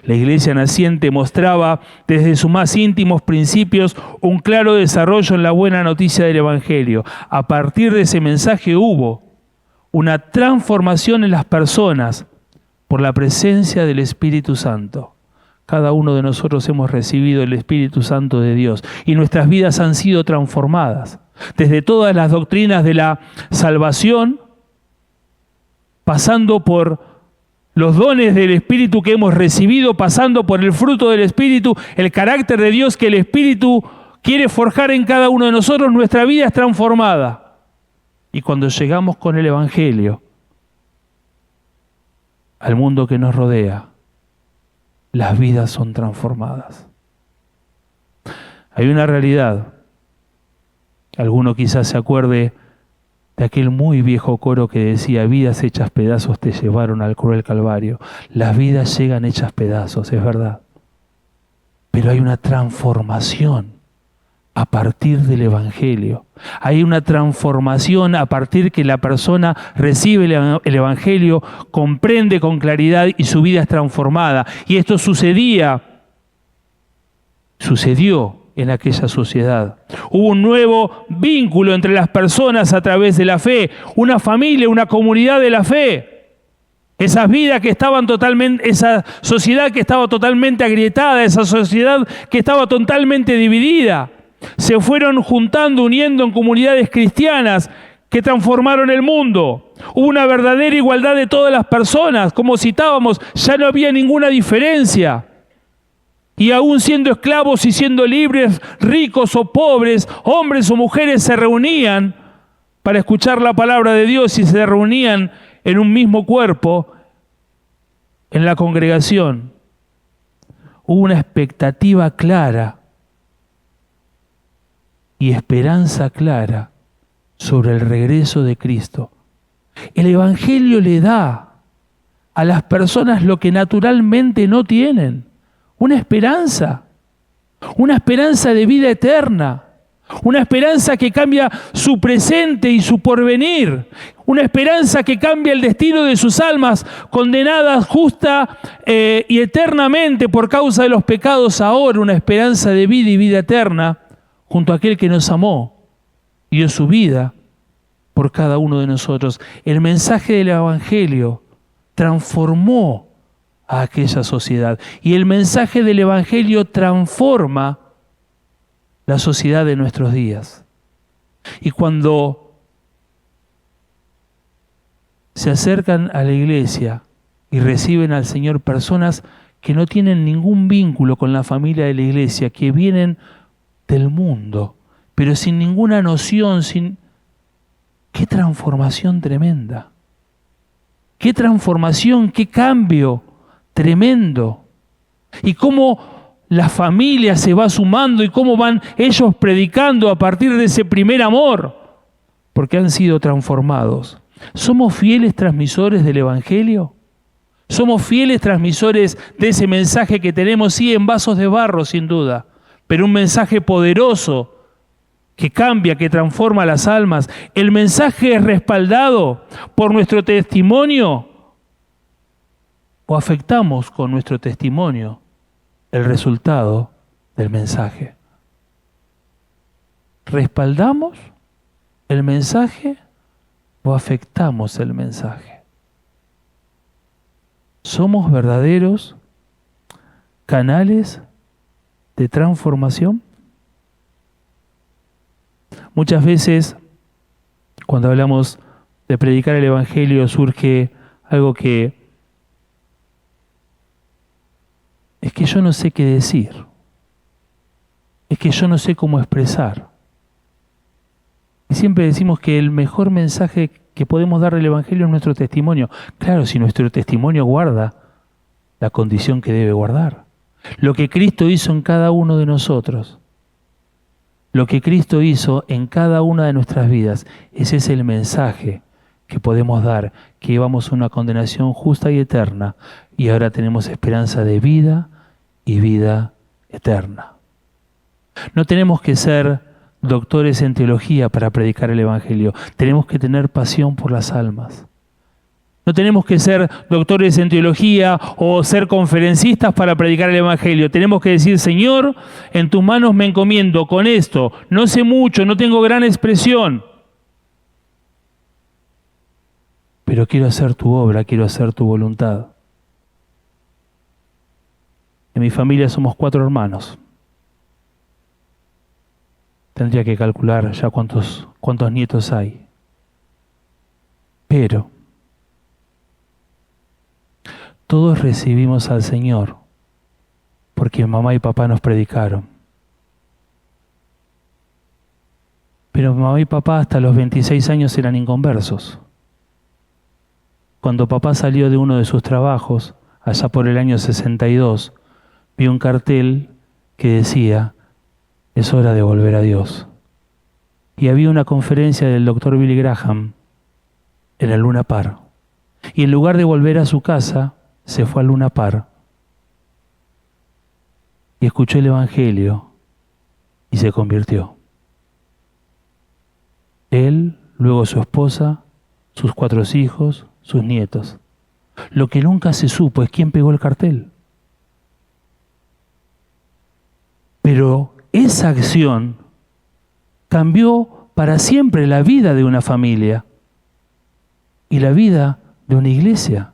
La iglesia naciente mostraba desde sus más íntimos principios un claro desarrollo en la buena noticia del Evangelio. A partir de ese mensaje hubo una transformación en las personas por la presencia del Espíritu Santo. Cada uno de nosotros hemos recibido el Espíritu Santo de Dios y nuestras vidas han sido transformadas. Desde todas las doctrinas de la salvación, pasando por los dones del Espíritu que hemos recibido, pasando por el fruto del Espíritu, el carácter de Dios que el Espíritu quiere forjar en cada uno de nosotros, nuestra vida es transformada. Y cuando llegamos con el Evangelio al mundo que nos rodea, las vidas son transformadas. Hay una realidad. Alguno quizás se acuerde de aquel muy viejo coro que decía: vidas hechas pedazos te llevaron al cruel Calvario. Las vidas llegan hechas pedazos, es verdad. Pero hay una transformación a partir del Evangelio. Hay una transformación a partir que la persona recibe el Evangelio, comprende con claridad y su vida es transformada. Y esto sucedió en aquella sociedad. Hubo un nuevo vínculo entre las personas a través de la fe, una familia, una comunidad de la fe. Esas vidas que estaban totalmente, esa sociedad que estaba totalmente agrietada, esa sociedad que estaba totalmente dividida, se fueron juntando, uniendo en comunidades cristianas que transformaron el mundo. Hubo una verdadera igualdad de todas las personas, como citábamos, ya no había ninguna diferencia. Y aún siendo esclavos y siendo libres, ricos o pobres, hombres o mujeres se reunían para escuchar la palabra de Dios y se reunían en un mismo cuerpo, en la congregación. Hubo una expectativa clara y esperanza clara sobre el regreso de Cristo. El Evangelio le da a las personas lo que naturalmente no tienen: una esperanza de vida eterna, una esperanza que cambia su presente y su porvenir, una esperanza que cambia el destino de sus almas condenadas justa y eternamente por causa de los pecados, ahora una esperanza de vida y vida eterna junto a aquel que nos amó y dio su vida por cada uno de nosotros. El mensaje del Evangelio transformó a aquella sociedad y el mensaje del Evangelio transforma la sociedad de nuestros días. Y cuando se acercan a la iglesia y reciben al Señor personas que no tienen ningún vínculo con la familia de la iglesia, que vienen del mundo, pero sin ninguna noción, ¡qué transformación tremenda! ¡Qué transformación, qué cambio tremendo! Y cómo la familia se va sumando y cómo van ellos predicando a partir de ese primer amor, porque han sido transformados. ¿Somos fieles transmisores del Evangelio? ¿Somos fieles transmisores de ese mensaje que tenemos, sí, en vasos de barro, sin duda, pero un mensaje poderoso que cambia, que transforma las almas? ¿El mensaje es respaldado por nuestro testimonio o afectamos con nuestro testimonio el resultado del mensaje? ¿Respaldamos el mensaje o afectamos el mensaje? ¿Somos verdaderos canales de transformación? Muchas veces, cuando hablamos de predicar el Evangelio, surge algo que es que yo no sé qué decir, es que yo no sé cómo expresar. Y siempre decimos que el mejor mensaje que podemos dar del Evangelio es nuestro testimonio. Claro, si nuestro testimonio guarda la condición que debe guardar. Lo que Cristo hizo en cada uno de nosotros, lo que Cristo hizo en cada una de nuestras vidas, ese es el mensaje que podemos dar, que llevamos una condenación justa y eterna, y ahora tenemos esperanza de vida y vida eterna. No tenemos que ser doctores en teología para predicar el Evangelio. Tenemos que tener pasión por las almas. No tenemos que ser doctores en teología o ser conferencistas para predicar el Evangelio. Tenemos que decir: Señor, en tus manos me encomiendo con esto. No sé mucho, no tengo gran expresión, pero quiero hacer tu obra, quiero hacer tu voluntad. En mi familia somos 4 hermanos. Tendría que calcular ya cuántos nietos hay. Pero todos recibimos al Señor porque mamá y papá nos predicaron. Pero mamá y papá hasta los 26 años eran inconversos. Cuando papá salió de uno de sus trabajos, allá por el año 62, vi un cartel que decía: es hora de volver a Dios. Y había una conferencia del doctor Billy Graham en el Luna Park. Y en lugar de volver a su casa, se fue al Luna Park y escuchó el Evangelio y se convirtió. Él, luego su esposa, sus 4 hijos, sus nietos. Lo que nunca se supo es quién pegó el cartel. Pero esa acción cambió para siempre la vida de una familia y la vida de una iglesia.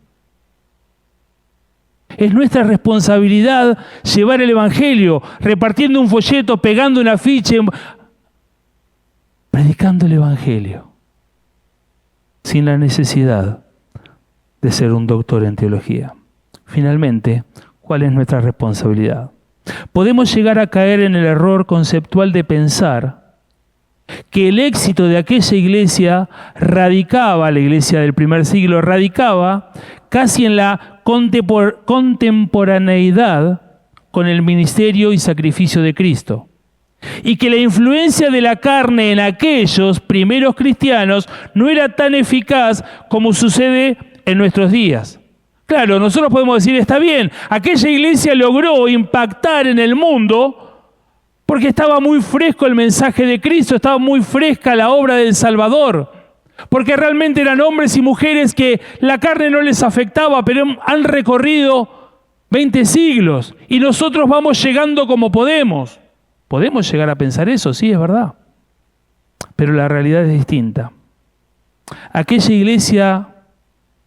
Es nuestra responsabilidad llevar el Evangelio, repartiendo un folleto, pegando un afiche, predicando el Evangelio, sin la necesidad de ser un doctor en teología. Finalmente, ¿cuál es nuestra responsabilidad? Podemos llegar a caer en el error conceptual de pensar que el éxito de aquella iglesia radicaba, la iglesia del primer siglo, radicaba casi en la contemporaneidad con el ministerio y sacrificio de Cristo. Y que la influencia de la carne en aquellos primeros cristianos no era tan eficaz como sucede en nuestros días. Claro, nosotros podemos decir, está bien, aquella iglesia logró impactar en el mundo porque estaba muy fresco el mensaje de Cristo, estaba muy fresca la obra del Salvador, porque realmente eran hombres y mujeres que la carne no les afectaba, pero han recorrido 20 siglos y nosotros vamos llegando como podemos. Podemos llegar a pensar eso, sí, es verdad, pero la realidad es distinta. Aquella iglesia,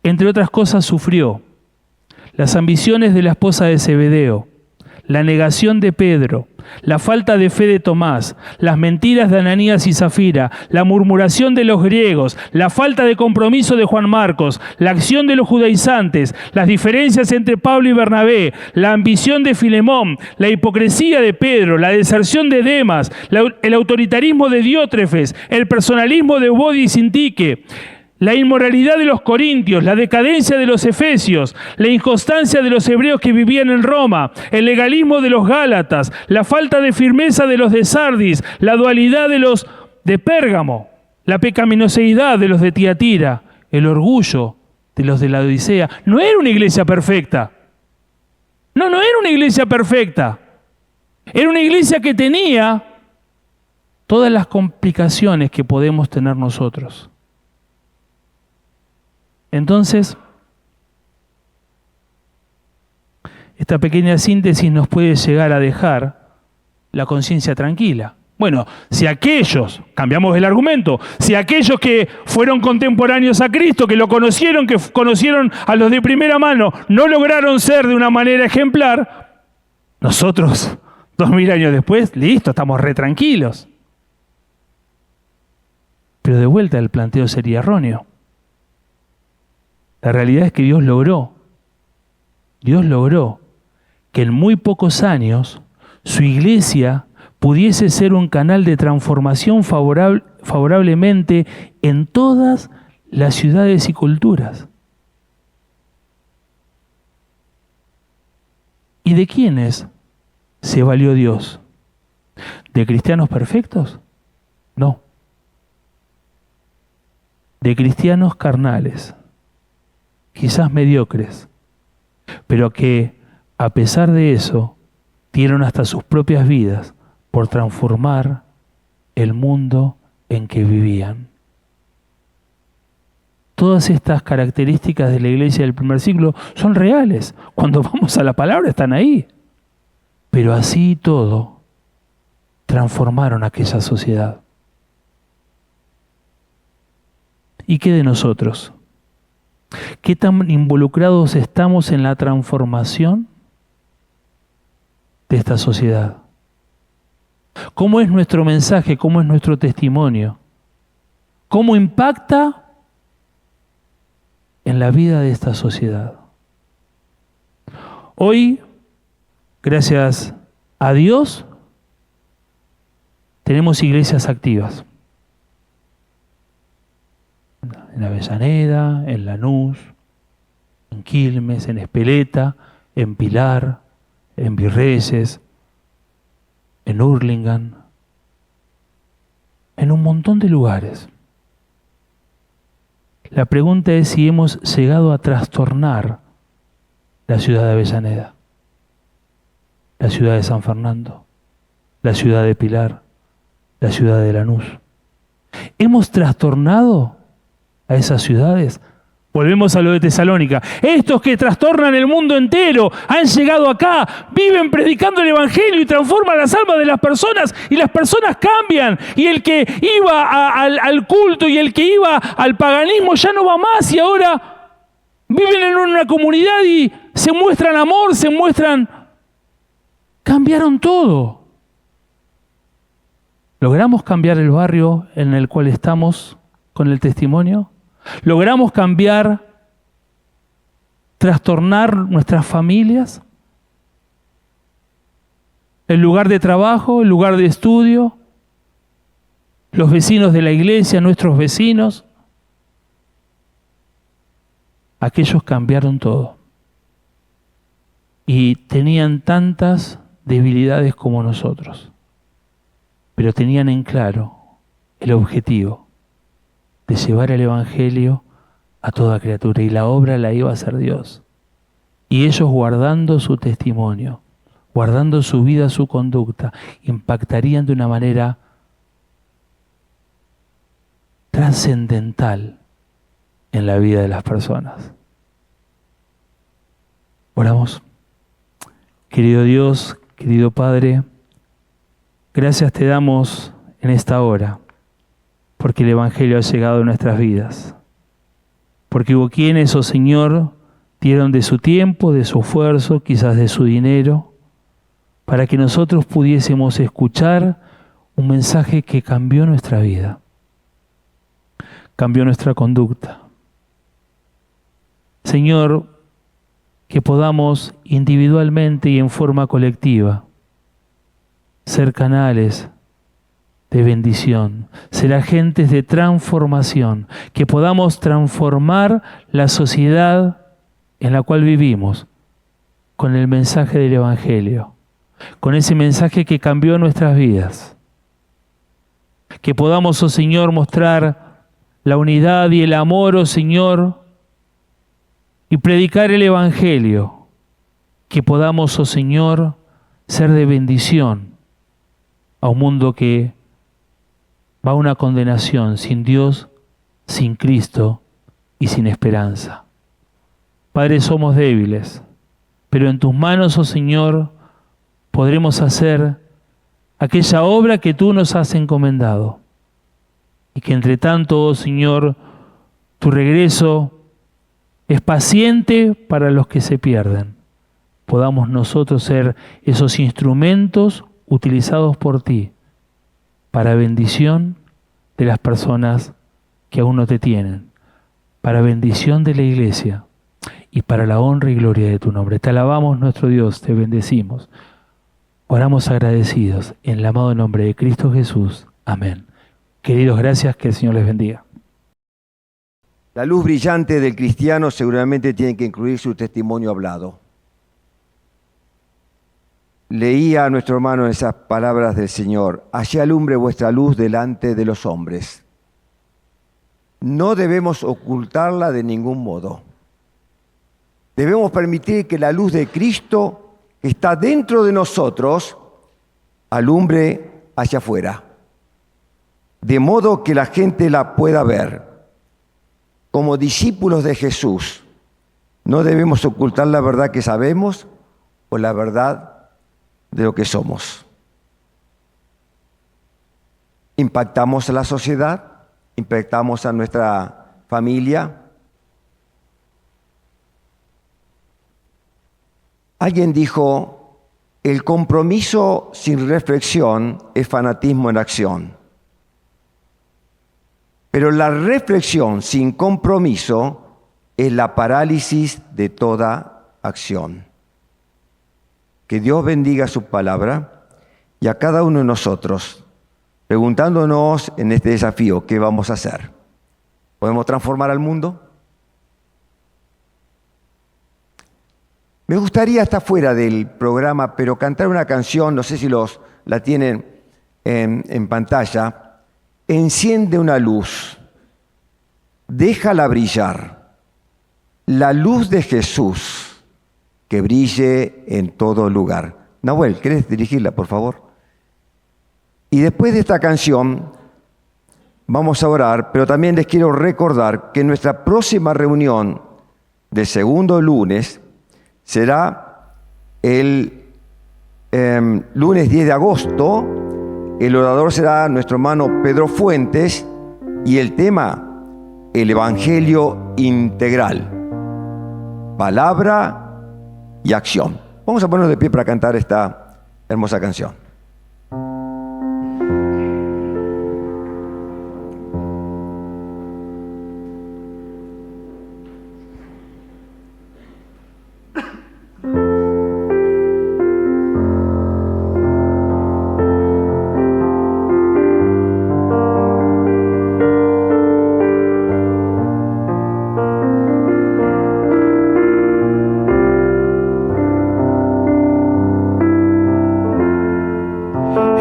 entre otras cosas, sufrió las ambiciones de la esposa de Zebedeo, la negación de Pedro, la falta de fe de Tomás, las mentiras de Ananías y Zafira, la murmuración de los griegos, la falta de compromiso de Juan Marcos, la acción de los judaizantes, las diferencias entre Pablo y Bernabé, la ambición de Filemón, la hipocresía de Pedro, la deserción de Demas, el autoritarismo de Diótrefes, el personalismo de Evodio y Sintique, la inmoralidad de los corintios, la decadencia de los efesios, la inconstancia de los hebreos que vivían en Roma, el legalismo de los gálatas, la falta de firmeza de los de Sardis, la dualidad de los de Pérgamo, la pecaminosidad de los de Tiatira, el orgullo de los de la Odisea. No era una iglesia perfecta. No era una iglesia perfecta. Era una iglesia que tenía todas las complicaciones que podemos tener nosotros. Entonces, esta pequeña síntesis nos puede llegar a dejar la conciencia tranquila. Bueno, si aquellos, cambiamos el argumento, si aquellos que fueron contemporáneos a Cristo, que lo conocieron, que conocieron a los de primera mano, no lograron ser de una manera ejemplar, nosotros, 2000 años después, listo, estamos re tranquilos. Pero de vuelta el planteo sería erróneo. La realidad es que Dios logró que en muy pocos años su iglesia pudiese ser un canal de transformación favorablemente en todas las ciudades y culturas. ¿Y de quiénes se valió Dios? ¿De cristianos perfectos? No. De cristianos carnales, quizás mediocres, pero que a pesar de eso dieron hasta sus propias vidas por transformar el mundo en que vivían. Todas estas características de la iglesia del primer siglo son reales. Cuando vamos a la palabra están ahí. Pero así y todo, transformaron aquella sociedad. ¿Y qué de nosotros? ¿Qué tan involucrados estamos en la transformación de esta sociedad? ¿Cómo es nuestro mensaje? ¿Cómo es nuestro testimonio? ¿Cómo impacta en la vida de esta sociedad? Hoy, gracias a Dios, tenemos iglesias activas. En Avellaneda, en Lanús, en Quilmes, en Espeleta, en Pilar, en Virreyes, en Hurlingham, en un montón de lugares. La pregunta es si hemos llegado a trastornar la ciudad de Avellaneda, la ciudad de San Fernando, la ciudad de Pilar, la ciudad de Lanús. ¿Hemos trastornado a esas ciudades? Volvemos a lo de Tesalónica. Estos que trastornan el mundo entero han llegado acá, viven predicando el Evangelio y transforman las almas de las personas y las personas cambian. Y el que iba al culto y el que iba al paganismo ya no va más y ahora viven en una comunidad y se muestran amor, cambiaron todo. ¿Logramos cambiar el barrio en el cual estamos con el testimonio? ¿Logramos cambiar, trastornar nuestras familias? ¿El lugar de trabajo, el lugar de estudio? ¿Los vecinos de la iglesia, nuestros vecinos? Aquellos cambiaron todo. Y tenían tantas debilidades como nosotros. Pero tenían en claro el objetivo de llevar el Evangelio a toda criatura, y la obra la iba a hacer Dios. Y ellos, guardando su testimonio, guardando su vida, su conducta, impactarían de una manera trascendental en la vida de las personas. Oramos. Querido Dios, querido Padre, gracias te damos en esta hora, porque el Evangelio ha llegado a nuestras vidas. Porque hubo quienes, oh Señor, dieron de su tiempo, de su esfuerzo, quizás de su dinero, para que nosotros pudiésemos escuchar un mensaje que cambió nuestra vida, cambió nuestra conducta. Señor, que podamos individualmente y en forma colectiva ser canales de bendición, ser agentes de transformación, que podamos transformar la sociedad en la cual vivimos con el mensaje del Evangelio, con ese mensaje que cambió nuestras vidas. Que podamos, oh Señor, mostrar la unidad y el amor, oh Señor, y predicar el Evangelio. Que podamos, oh Señor, ser de bendición a un mundo que va a una condenación sin Dios, sin Cristo y sin esperanza. Padre, somos débiles, pero en tus manos, oh Señor, podremos hacer aquella obra que tú nos has encomendado. Y que entre tanto, oh Señor, tu regreso es paciente para los que se pierden. Podamos nosotros ser esos instrumentos utilizados por ti para bendición de las personas que aún no te tienen, para bendición de la iglesia y para la honra y gloria de tu nombre. Te alabamos, nuestro Dios, te bendecimos. Oramos agradecidos en el amado nombre de Cristo Jesús. Amén. Queridos, gracias, que el Señor les bendiga. La luz brillante del cristiano seguramente tiene que incluir su testimonio hablado. Leía a nuestro hermano esas palabras del Señor: así alumbre vuestra luz delante de los hombres. No debemos ocultarla de ningún modo. Debemos permitir que la luz de Cristo, que está dentro de nosotros, alumbre hacia afuera, de modo que la gente la pueda ver. Como discípulos de Jesús, no debemos ocultar la verdad que sabemos o la verdad de lo que somos. Impactamos a la sociedad, impactamos a nuestra familia. Alguien dijo: el compromiso sin reflexión es fanatismo en acción. Pero la reflexión sin compromiso es la parálisis de toda acción. Que Dios bendiga su palabra y a cada uno de nosotros, preguntándonos en este desafío: ¿qué vamos a hacer? ¿Podemos transformar al mundo? Me gustaría estar fuera del programa, pero cantar una canción, no sé si la tienen en pantalla, enciende una luz, déjala brillar, la luz de Jesús, que brille en todo lugar. Nahuel, ¿querés dirigirla, por favor? Y después de esta canción vamos a orar, pero también les quiero recordar que nuestra próxima reunión del segundo lunes será el lunes 10 de agosto. El orador será nuestro hermano Pedro Fuentes y el tema, el Evangelio integral, palabra y acción. Vamos a ponernos de pie para cantar esta hermosa canción.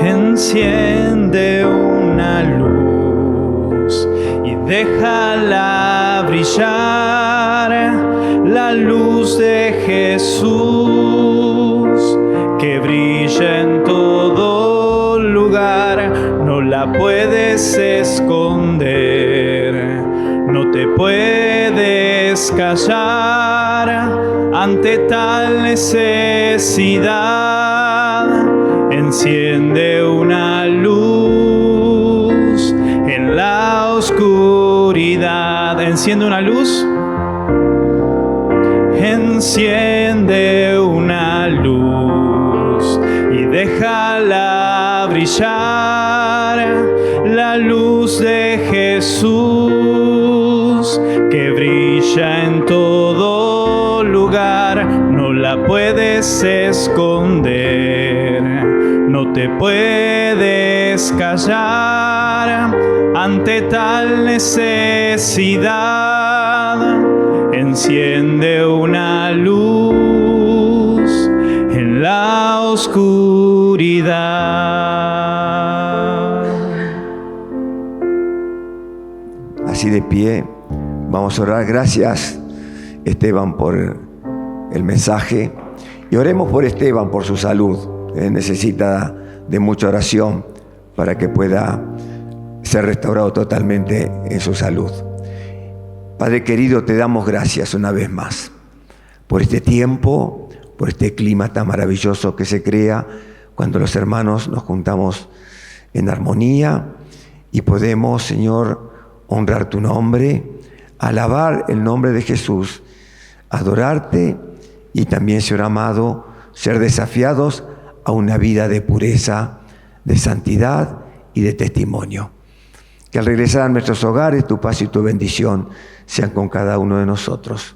Enciende una luz y déjala brillar, la luz de Jesús, que brilla en todo lugar. No la puedes esconder, no te puedes callar ante tal necesidad. Enciende una luz en la oscuridad. Enciende una luz. Enciende una luz y déjala brillar, la luz de Jesús, que brilla en todo lugar. No la puedes esconder, no te puedes callar ante tal necesidad. Enciende una luz en la oscuridad. Así de pie, vamos a orar. Gracias, Esteban, por el mensaje. Y oremos por Esteban, por su salud. Necesita de mucha oración para que pueda ser restaurado totalmente en su salud. Padre querido, te damos gracias una vez más por este tiempo, por este clima tan maravilloso que se crea cuando los hermanos nos juntamos en armonía y podemos, Señor, honrar tu nombre, alabar el nombre de Jesús, adorarte y también, Señor amado, ser desafiados a una vida de pureza, de santidad y de testimonio. Que al regresar a nuestros hogares, tu paz y tu bendición sean con cada uno de nosotros.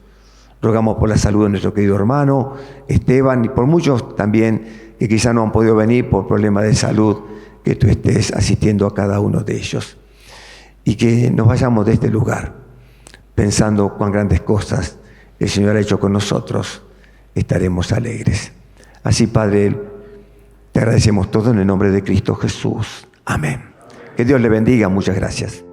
Rogamos por la salud de nuestro querido hermano Esteban y por muchos también que quizá no han podido venir por problemas de salud, que tú estés asistiendo a cada uno de ellos. Y que nos vayamos de este lugar pensando cuán grandes cosas el Señor ha hecho con nosotros. Estaremos alegres. Así, Padre, te agradecemos todo en el nombre de Cristo Jesús. Amén. Que Dios le bendiga. Muchas gracias.